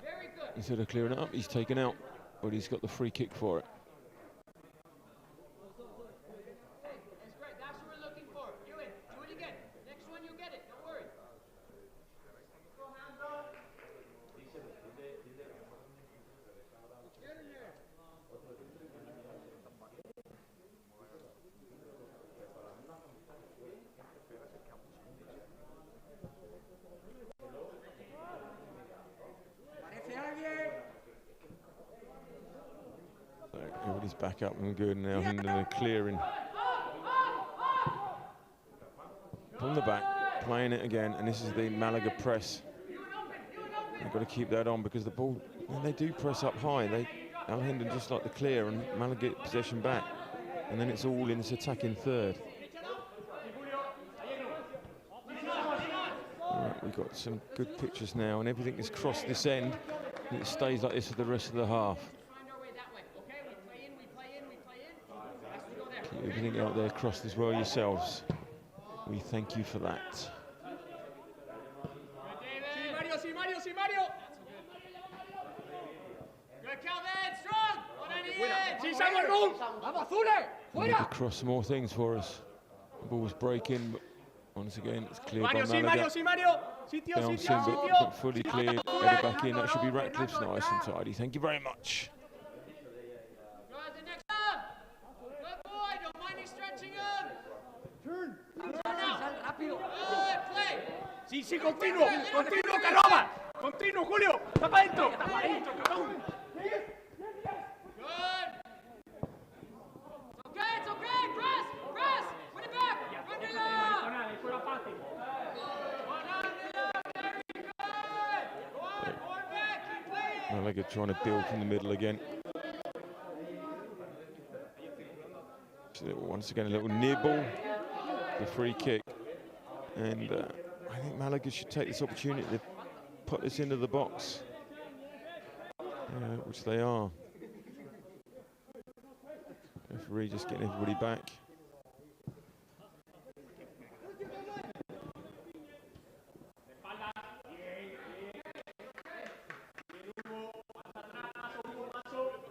instead of clearing it up, he's taken out, but he's got the free kick for it. Everybody's back up and good now. Alhendin clearing from the back, playing it again, and this is the Malaga press. They've got to keep that on because the ball, when they do press up high, Alhendin just like the clear, and Malaga get possession back, and then it's all in this attacking third. Right, we've got some good pictures now, and everything is crossed this end, and it stays like this for the rest of the half. Keep everything out there crossed as well yourselves. We thank you for that. Need to cross more things for us. The ball's breaking, but once again it's cleared by Malaga. Bouncing, but not fully cleared. Headed back in. That should be Ratcliffe's. Nice and tidy. Thank you very much. Sí, sí, continuo, continuo, que roba. Continuo, Julio. Está para adentro. Está para adentro, cabrón. It's okay, press, press, put it back, Malaga trying to build from the middle again. So once again, a little nibble, the free kick. And I think Malaga should take this opportunity to put this into the box, which they are. Referee just getting everybody back.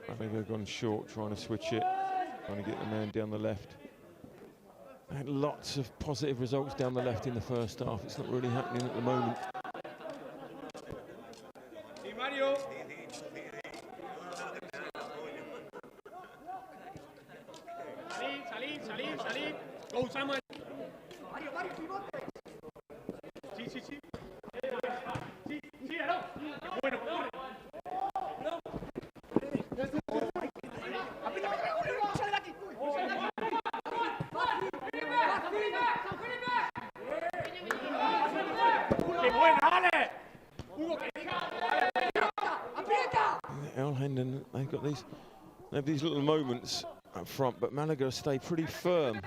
I think they've gone short, trying to switch it, trying to get the man down the left. Had lots of positive results down the left in the first half. It's not really happening at the moment. Sí, Mario. salir, salir. Go, Samuel. Mario, pivote. Sí, sí, sí. Sí, sí, Aaron. Bueno, corre. Sale de aquí. ¡Qué buena, Ale! Hugo, que diga. ¡Aprieta! Alhendin, they've got these little moments up front, but Malaga stay pretty firm,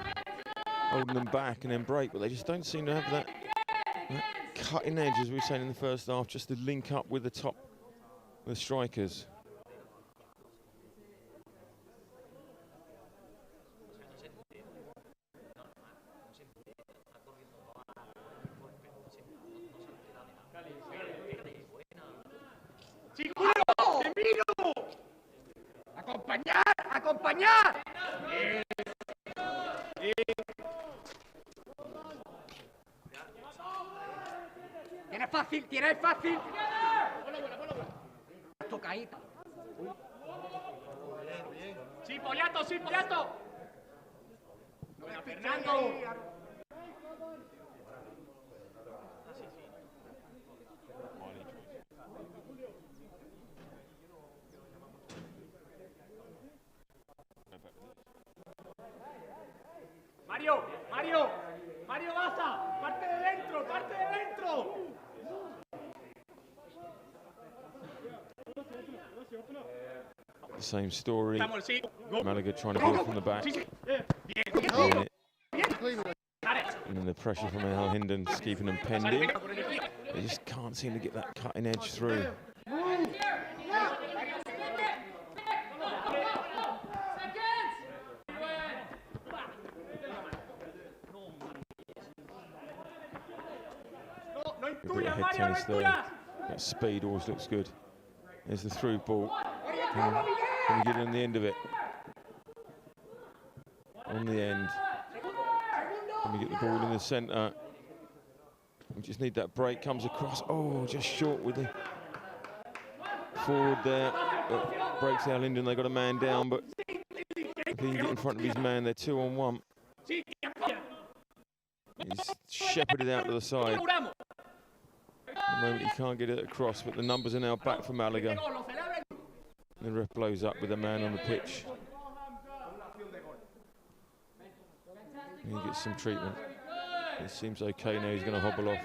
holding them back and then break, but they just don't seem to have that cutting edge, as we were saying in the first half, just to link up with the strikers. ¡Acompañar! ¡Acompañar! ¡Tienes fácil! ¡Tienes fácil! Tocadita. ¡Sí, Poliato! ¡Sí, Poliato! ¡Buena, Fernando! Mario, Mario, Mario Baza, parte de dentro, parte de dentro. The same story. Malaga trying to build from the back. And then the pressure from Alhendin's keeping them penned in. They just can't seem to get that cutting edge through. A bit of head tennis there. That speed always looks good. There's the through ball. Can we get on the end of it? On the end. Can we get the ball in the centre? We just need that break. Comes across. Oh, just short with the forward there. Breaks Alhendin. They got a man down, but if he can get in front of his man, they're 2-on-1. He's shepherded out to the side. At the moment he can't get it across, but the numbers are now back for Malaga. The ref blows up with a man on the pitch. And he gets some treatment. It seems okay now, he's going to hobble off.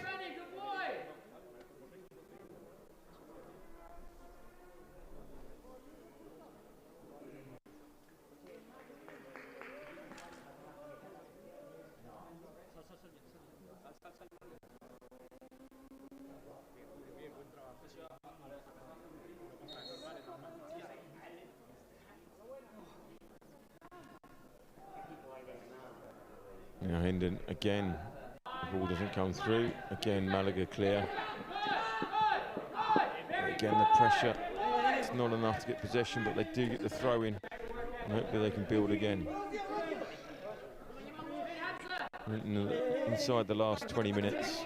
Alhendin again, the ball doesn't come through. Again, Malaga clear. But again, the pressure, it's not enough to get possession, but they do get the throw in. And hopefully they can build again. Inside the last 20 minutes.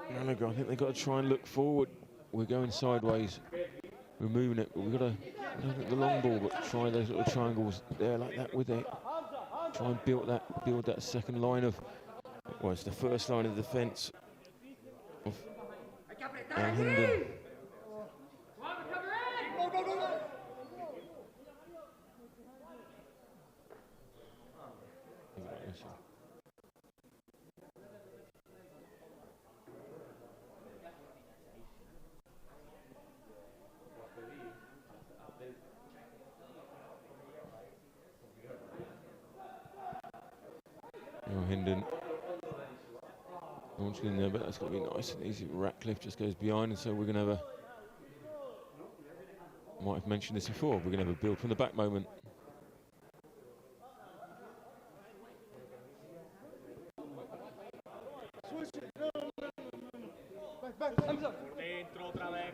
Malaga, I think they've got to try and look forward. We're going sideways. We're moving it, but we've got to look at the long ball, but try those little triangles there like that with it. Try and build that second line of, well, it's the first line of defence of Alhendin. Alhendin launching in there, but that's got to be nice and easy. Ratcliffe just goes behind, and so we're going to have might have mentioned this before, we're going to have a build from the back moment. Dentro otra vez,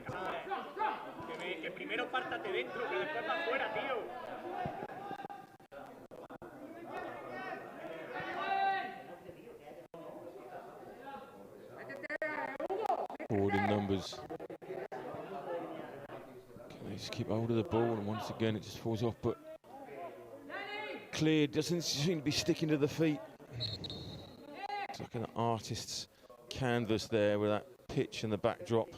que primero pártate dentro, que después va afuera, tío. Forward in numbers. Can they just keep hold of the ball, and once again it just falls off, but cleared, doesn't seem to be sticking to the feet. It's like an artist's canvas there with that pitch and the backdrop.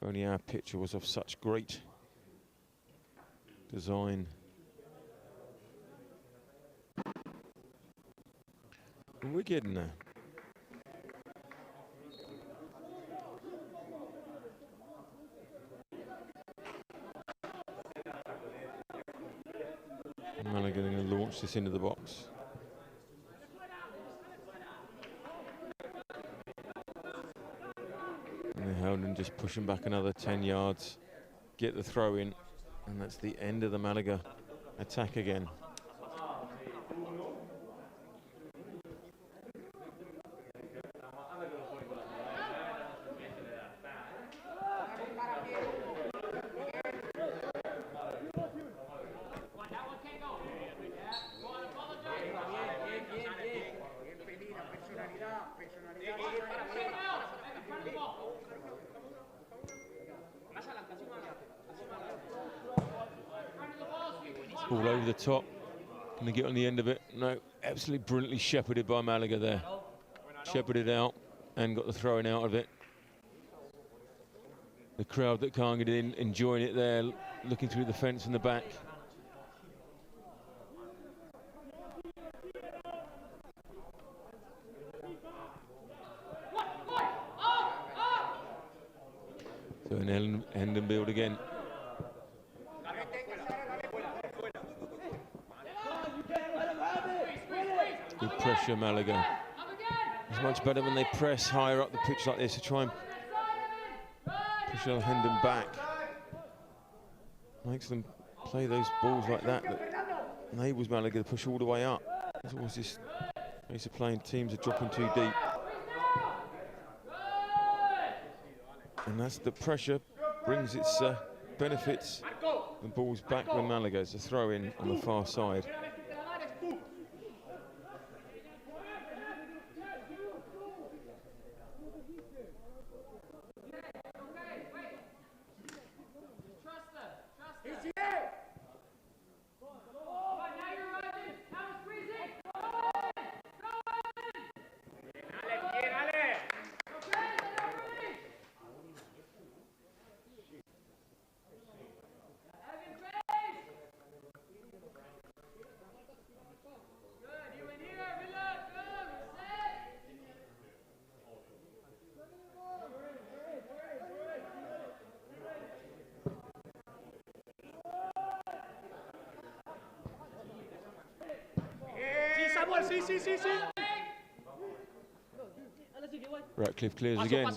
If only our picture was of such great design. And we're getting there. Malaga going to launch this into the box. And Alhendin just pushing back another 10 yards, get the throw in, and that's the end of the Malaga attack again. All over the top. Can they get on the end of it? No, absolutely brilliantly shepherded by Malaga there. Shepherded out and got the throwing out of it. The crowd that can't get in, enjoying it there, looking through the fence in the back. So an Alhendin build again. Good pressure, Malaga. It's much better when they press higher up the pitch like this to try and push Alhendin back. Makes them play those balls like that enables Malaga to push all the way up. There's always this case of playing teams are dropping too deep. And that's the pressure brings its benefits. The ball's back when Malaga. It's a throw in on the far side. Ratcliffe clears again.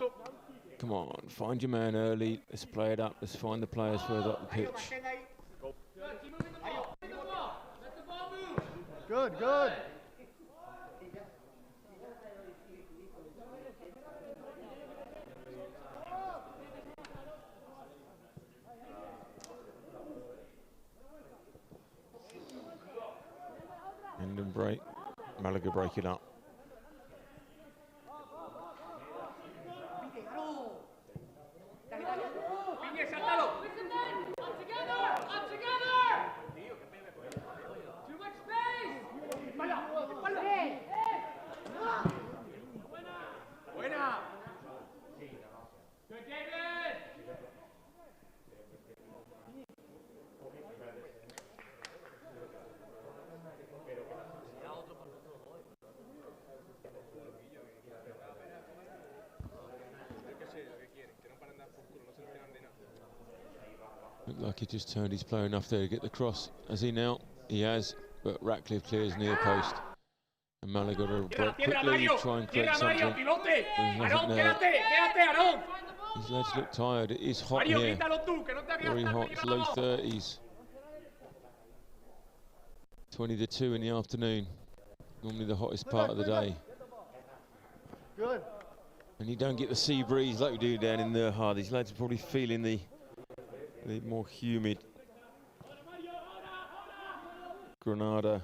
Come on, find your man early. Let's play it up. Let's find the players further up the pitch. Good, good. Alhendin break. Malaga break it up. Looked like he just turned his player enough there to get the cross. Has he now? He has, but Ratcliffe clears near post. And Malaga to break quickly, try and create something. There's nothing there. These lads look tired. It is hot Mario, here. quítalo tú, que no te Very hagas hot. tarde, It's llega low abajo. 30s. 20 to 2 in the afternoon. Normally the hottest part of the day. Good. And you don't get the sea breeze like we do down in Nurja. These lads are probably feeling the more humid Granada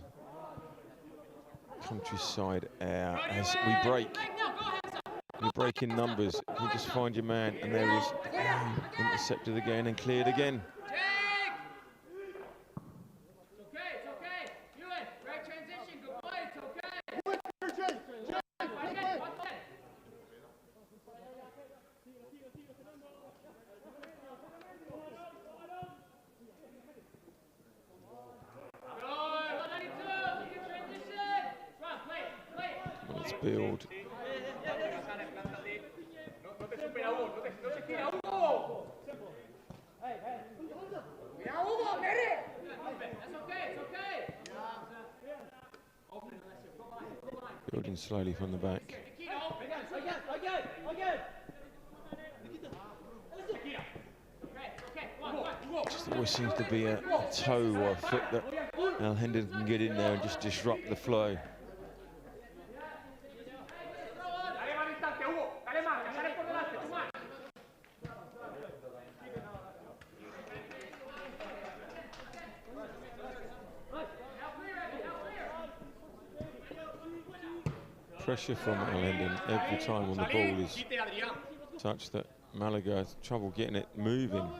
countryside air as we break. You break in numbers. You just find your man, and there he is. Intercepted again and cleared again. Let's build. Building slowly from the back. Just always seems to be a toe or a foot that Alhendin can get in there and just disrupt the flow. Pressure from Alhendin every time on the ball is such that Malaga has trouble getting it moving.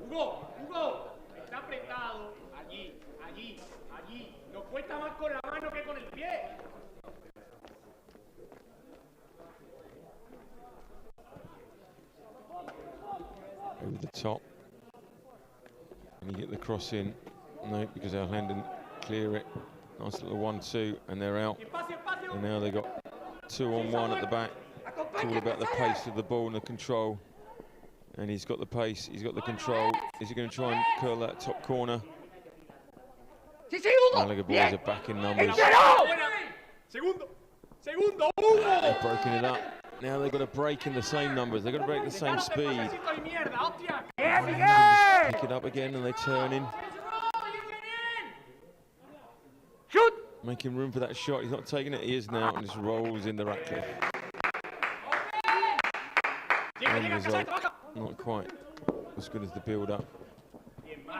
Hugo, está apretado. Allí, allí, allí. Nos cuesta más con la mano que con el pie. Over the top. And you get the cross in. No, because Alhendin clear it. Nice little 1-2, and they're out. And now they've got 2-on-1 at the back. It's all about the pace of the ball and the control. And he's got the pace, he's got the control. Is he going to try and curl that top corner? Malaga boys are back in numbers. They've broken it up. Now they've got to break in the same numbers. They've got to break the same speed. Just pick it up again and they turn in. Shoot! Making room for that shot. He's not taking it. He is now and just rolls in the Ratcliffe. And the result, not quite as good as the build-up.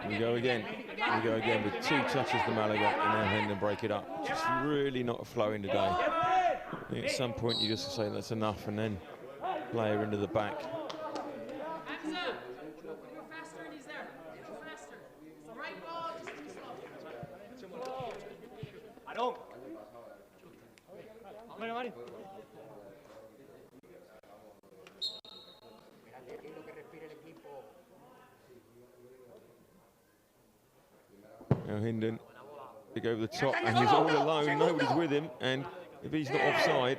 We go again. We go again with 2 touches to Malaga and Alhendin break it up. Just really not flowing today. I think at some point you just say that's enough and then play her into the back. Alhendin, big over the top, and he's all alone, nobody's with him, and if he's not offside,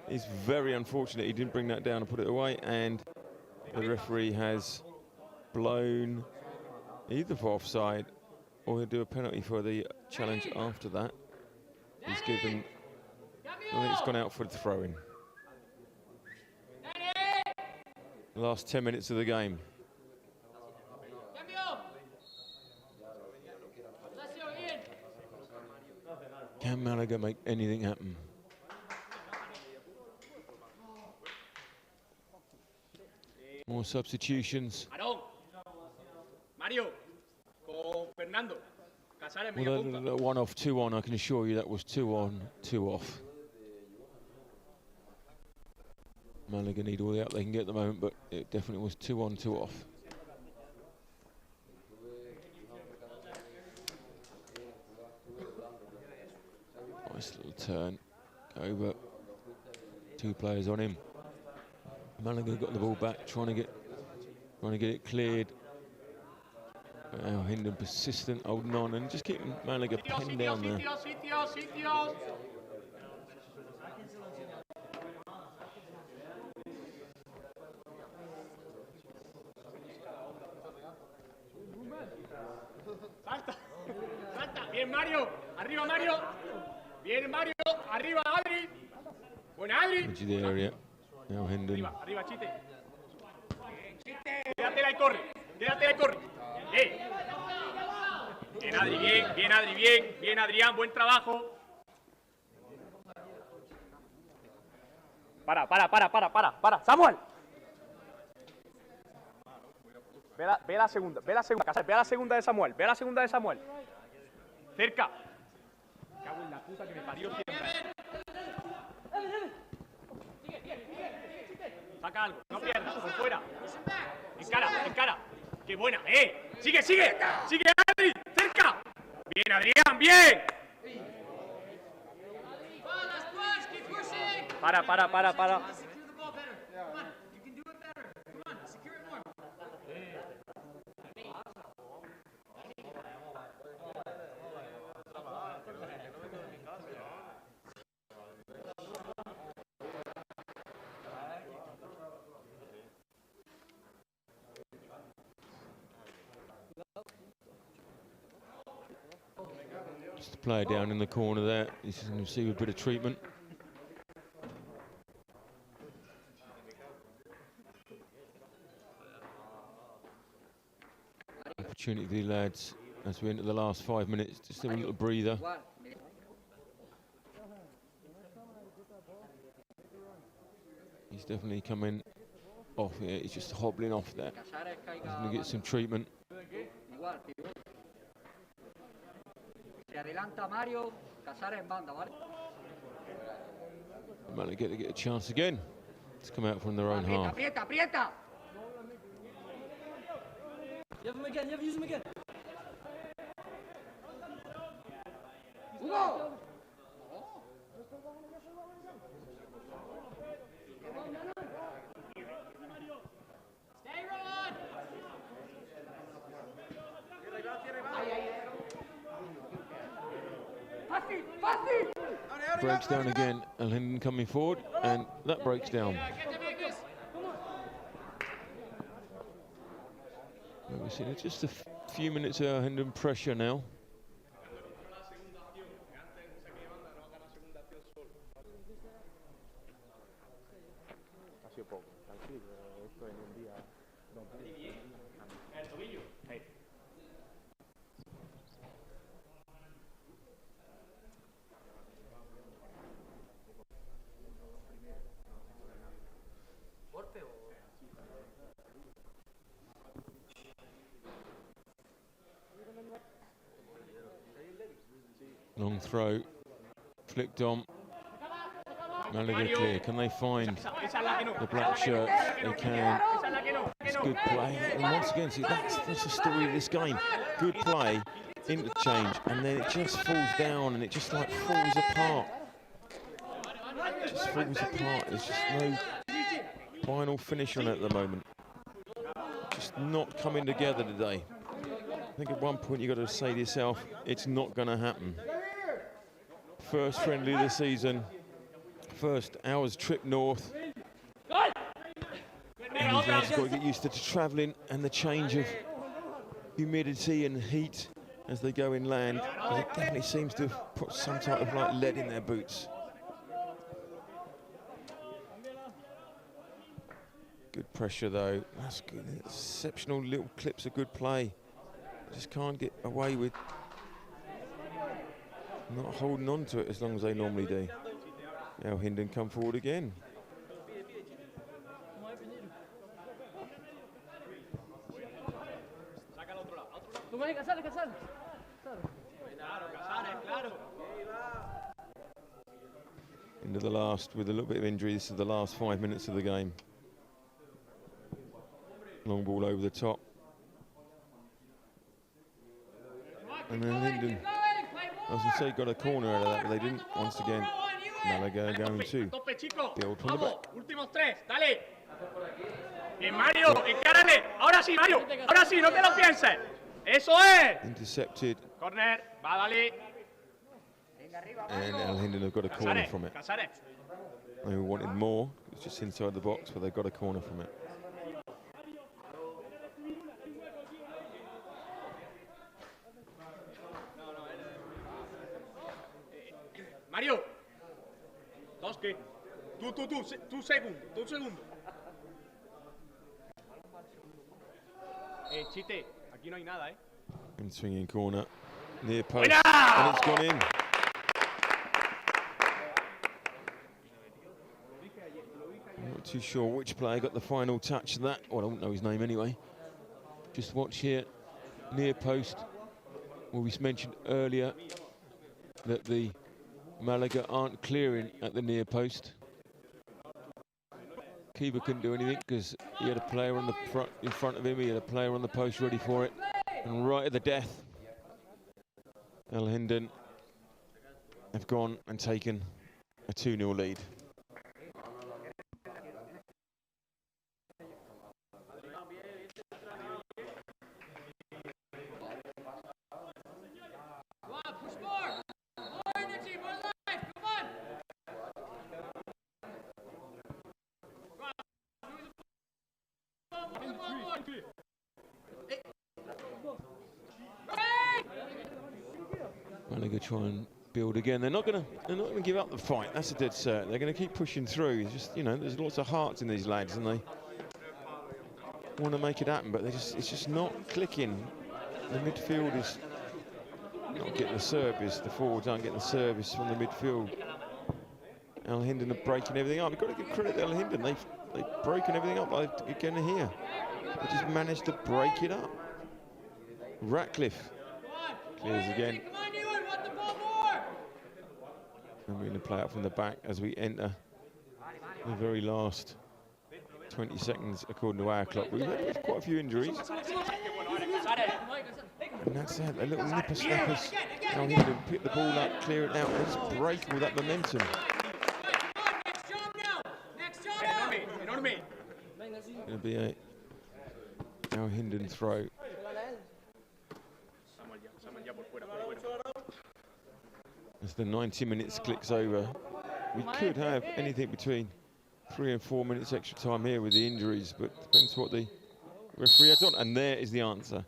it's very unfortunate he didn't bring that down and put it away, and the referee has blown either for offside, or he'll do a penalty for the challenge after that. He's given, I think it's gone out for the throw-in. Last 10 minutes of the game. Can Malaga make anything happen? More substitutions. Mario, con Fernando. Well, the 1 off, 2 on, I can assure you that was 2 on, 2 off. Malaga need all the help they can get at the moment, but it definitely was 2 on, 2 off. Nice little turn over, 2 players on him. Malaga got the ball back, trying to get it cleared. Alhendin persistent, holding on and just keeping Malaga pinned down there. Sitios. Salta. Bien, Mario. Arriba, Mario. Bien, Mario. Arriba, Adri. Buena, Adri. Edge of the area. Alhendin. Arriba, Chite. Quédatela y corre. Bien, Adri, bien, Adri, bien. Bien, Adrián, buen trabajo. Para. Samuel. Ve la segunda, Casares, ve a la segunda de Samuel, Cerca. Cago en la puta que me parió siempre. Saca algo, no pierdas, por fuera. Encara. Qué buena, Sigue, Adri, cerca. Bien, Adrián, bien. Para. Just the player down in the corner there. He's going to receive a bit of treatment. Opportunity for the lads as we enter the last 5 minutes. Just a little breather. He's definitely coming off here. He's just hobbling off there. He's going to get some treatment. Malaga to get a chance again to come out from their own half. Use him again. Breaks down again. Alhendin coming forward, and that breaks down. We've seen just a few minutes of Alhendin pressure now. Long throw, flicked on. Malaga clear. Can they find the black shirts? They can. It's good play. And once again, see, that's the story of this game. Good play, interchange, and then it just falls down and it just like falls apart. It just falls apart. There's just no final finish on it at the moment. Just not coming together today. I think at one point you've got to say to yourself, it's not going to happen. First friendly of the season, first hour's trip north. And these lads got to get used to travelling and the change of humidity and heat as they go inland. It definitely seems to have put some type of like lead in their boots. Good pressure though, that's good. Exceptional little clips of good play. Just can't get away with not holding on to it as long as they normally do. Now Alhendin come forward again. Into the last, with a little bit of injury, this is the last 5 minutes of the game. Long ball over the top. And then Alhendin, I was going to say, got a corner out of that, but they didn't. Once again, Malaga going to build from the back. Últimos tres, dale. Bien, Mario, encárale. Ahora sí, Mario. Ahora sí, no te lo pienses. ¡Eso es! Intercepted. Corner, va, dale. And Alhendin have got a corner from it. They wanted more. It's just inside the box, but they've got a corner from it. Mario. Dos, ¿qué? Tú segundo. Chite, aquí no hay nada, And swinging corner, near post, ¡Buena! and it's gone in. I'm not too sure which player got the final touch of that. Well, I don't know his name anyway. Just watch here, near post. Well, we mentioned earlier that the Malaga aren't clearing at the near post. Keeper couldn't do anything because he had a player on the in front of him. He had a player on the post ready for it. And right at the death, Alhendin have gone and taken a 2-0 lead. Malaga try and build again. They're not going to give up the fight. That's a dead cert. They're going to keep pushing through. It's just, you know, there's lots of hearts in these lads, and they want to make it happen, but it's just not clicking. The midfield is not getting the service. The forwards aren't getting the service from the midfield. Alhendin are breaking everything up. We've got to give credit to Alhendin. They've broken everything up like again here. They just managed to break it up. Ratcliffe clears again. And we're going to play out from the back as we enter the very last 20 seconds according to our clock. We've had quite a few injuries. And that's it, a little nipper snappers. Now here to pick the ball up, clear it out, and just break all that momentum. Going to be a Alhendin throw. As the 90 minutes clicks over, we could have anything between 3 and 4 minutes extra time here with the injuries, but depends what the referee adds on. And there is the answer.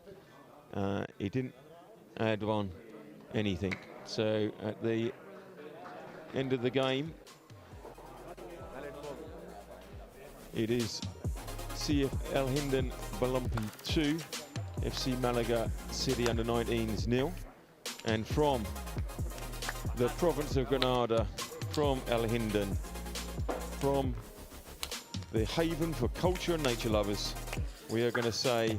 He didn't add on anything. So at the end of the game, it is CF Alhendin Balompie 2, FC Malaga City Under-19s 0. And from the province of Granada, from Alhendin, from the haven for culture and nature lovers, we are going to say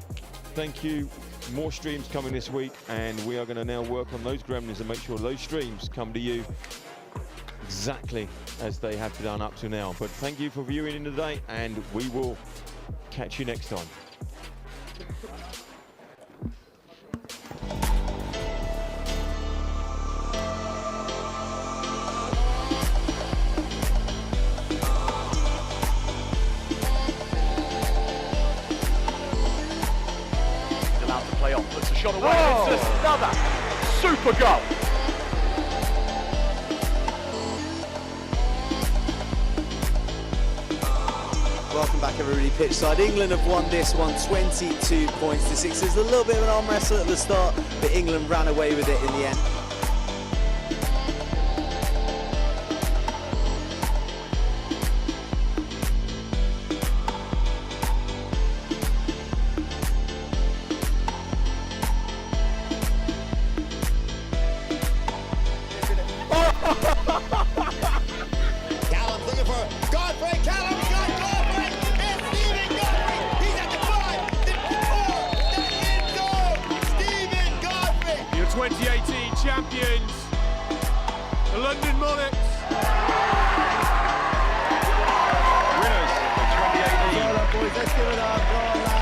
thank you. More streams coming this week, and we are going to now work on those gremlins and make sure those streams come to you exactly as they have done up to now. But thank you for viewing in today, and we will catch you next time. Puts a shot away, and it's another super goal. Welcome back, everybody, pitchside. England have won this one 22 points to 6. There's a little bit of an arm wrestle at the start, but England ran away with it in the end. Callum's looking for Godfrey. Callum got Godfrey. It's Stephen Godfrey. He's at the 5, the 4, the end zone. Stephen Godfrey. Your 2018 champions, the London Monarchs. Winners of 2018. Well done, boys. Let's give it up. Go on, lads.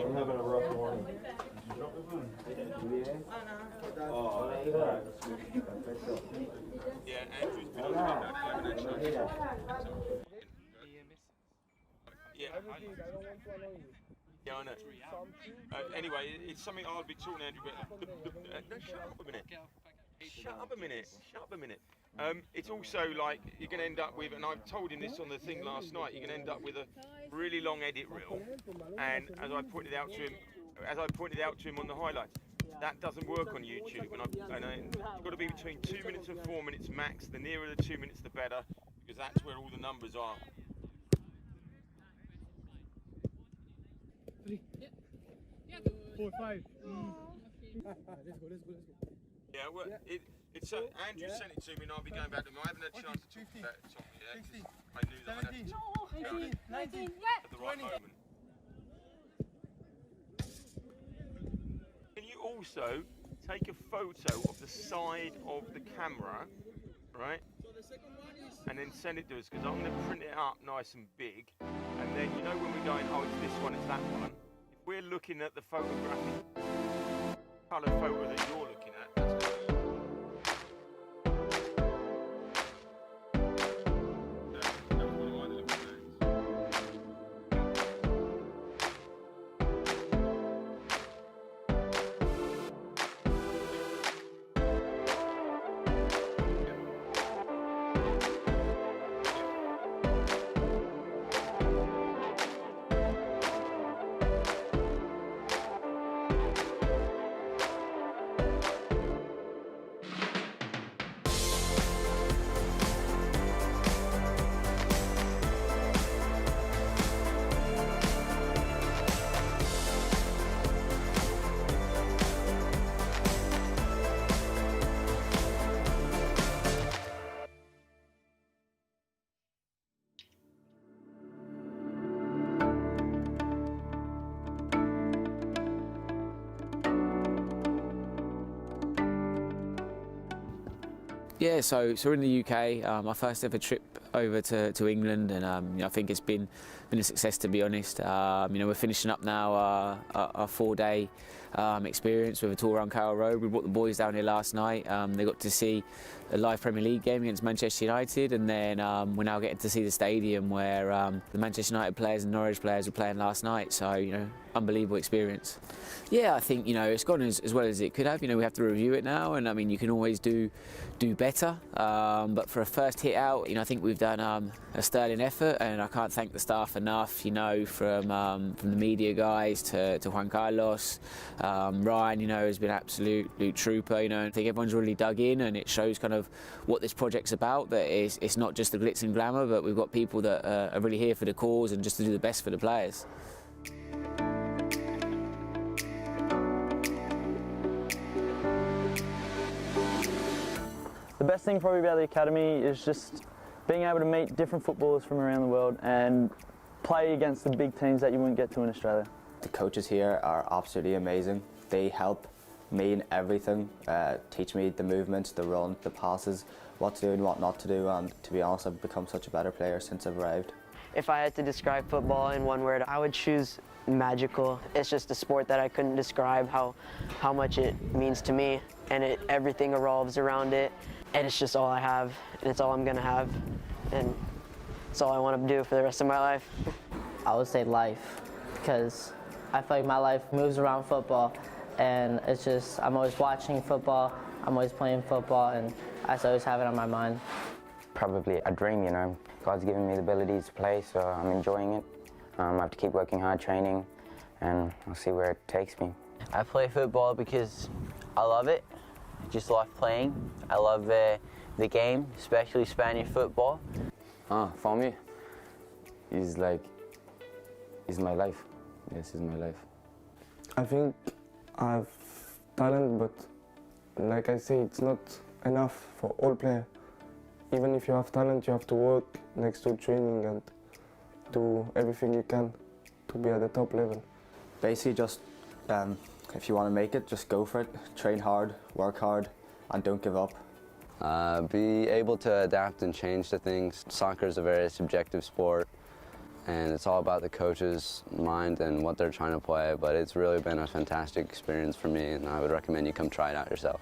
I'm having a rough morning. Did you drop the phone? Yeah. Oh, Yeah, Andrew's been on the back. I haven't had a chance to yeah, I don't want to annoy you. yeah, I know. Anyway, it's something I'll be talking to Andrew about. No, shut up a minute. Shut up a minute. Shut up a minute. It's also like you're going to end up with, and I've told him this on the thing last night, you're going to end up with a really long edit reel. And as I pointed out to him on the highlights, that doesn't work on YouTube. And it's got to be between 2 minutes and 4 minutes max. The nearer the 2 minutes, the better, because that's where all the numbers are. 4, 5. Let's go. Yeah, well, it's Andrew sent it to me, and I'll be going back to him. I haven't had a chance to talk about it, Tom, yet. 16, I knew that I'd have to talk 18, 19, at the right moment. Can you also take a photo of the side of the camera, right? And then send it to us, because I'm going to print it up nice and big. And then, you know, when we're going, oh, it's this one, it's that one. If we're looking at the photographic colour photo that you're looking at, that's good. Yeah, so we're in the UK. My first ever trip over to England, and I think it's been a success, to be honest. We're finishing up now our 4-day experience with a tour around Carroll Road. We brought the boys down here last night. They got to see a live Premier League game against Manchester United, and then we're now getting to see the stadium where the Manchester United players and Norwich players were playing last night. So, unbelievable experience. Yeah, I think, it's gone as well as it could have. We have to review it now, and I mean, you can always do better. But for a first hit out, I think we've done a sterling effort, and I can't thank the staff enough. From the media guys to Juan Carlos, Ryan, has been an absolute trooper. I think everyone's really dug in, and it shows kind of what this project's about. That it's not just the glitz and glamour, but we've got people that are really here for the cause and just to do the best for the players. The best thing probably about the academy is just being able to meet different footballers from around the world and play against the big teams that you wouldn't get to in Australia. The coaches here are absolutely amazing. They help me in everything, teach me the movements, the run, the passes, what to do and what not to do, and to be honest, I've become such a better player since I've arrived. If I had to describe football in one word, I would choose magical. It's just a sport that I couldn't describe how much it means to me, and everything revolves around it. And it's just all I have, and it's all I'm gonna have, and it's all I want to do for the rest of my life. I would say life, because I feel like my life moves around football, and it's just, I'm always watching football, I'm always playing football, and I always have it on my mind. Probably a dream, God's given me the ability to play, so I'm enjoying it. I have to keep working hard, training, and I'll see where it takes me. I play football because I love it. Just love playing. I love the game, especially Spanish football. For me, it's my life. Yes, it's my life. I think I have talent, but like I say, it's not enough for all players. Even if you have talent, you have to work next to training and do everything you can to be at the top level. Basically, just if you want to make it, just go for it. Train hard, work hard, and don't give up. Be able to adapt and change to things. Soccer is a very subjective sport, and it's all about the coach's mind and what they're trying to play, but it's really been a fantastic experience for me, and I would recommend you come try it out yourself.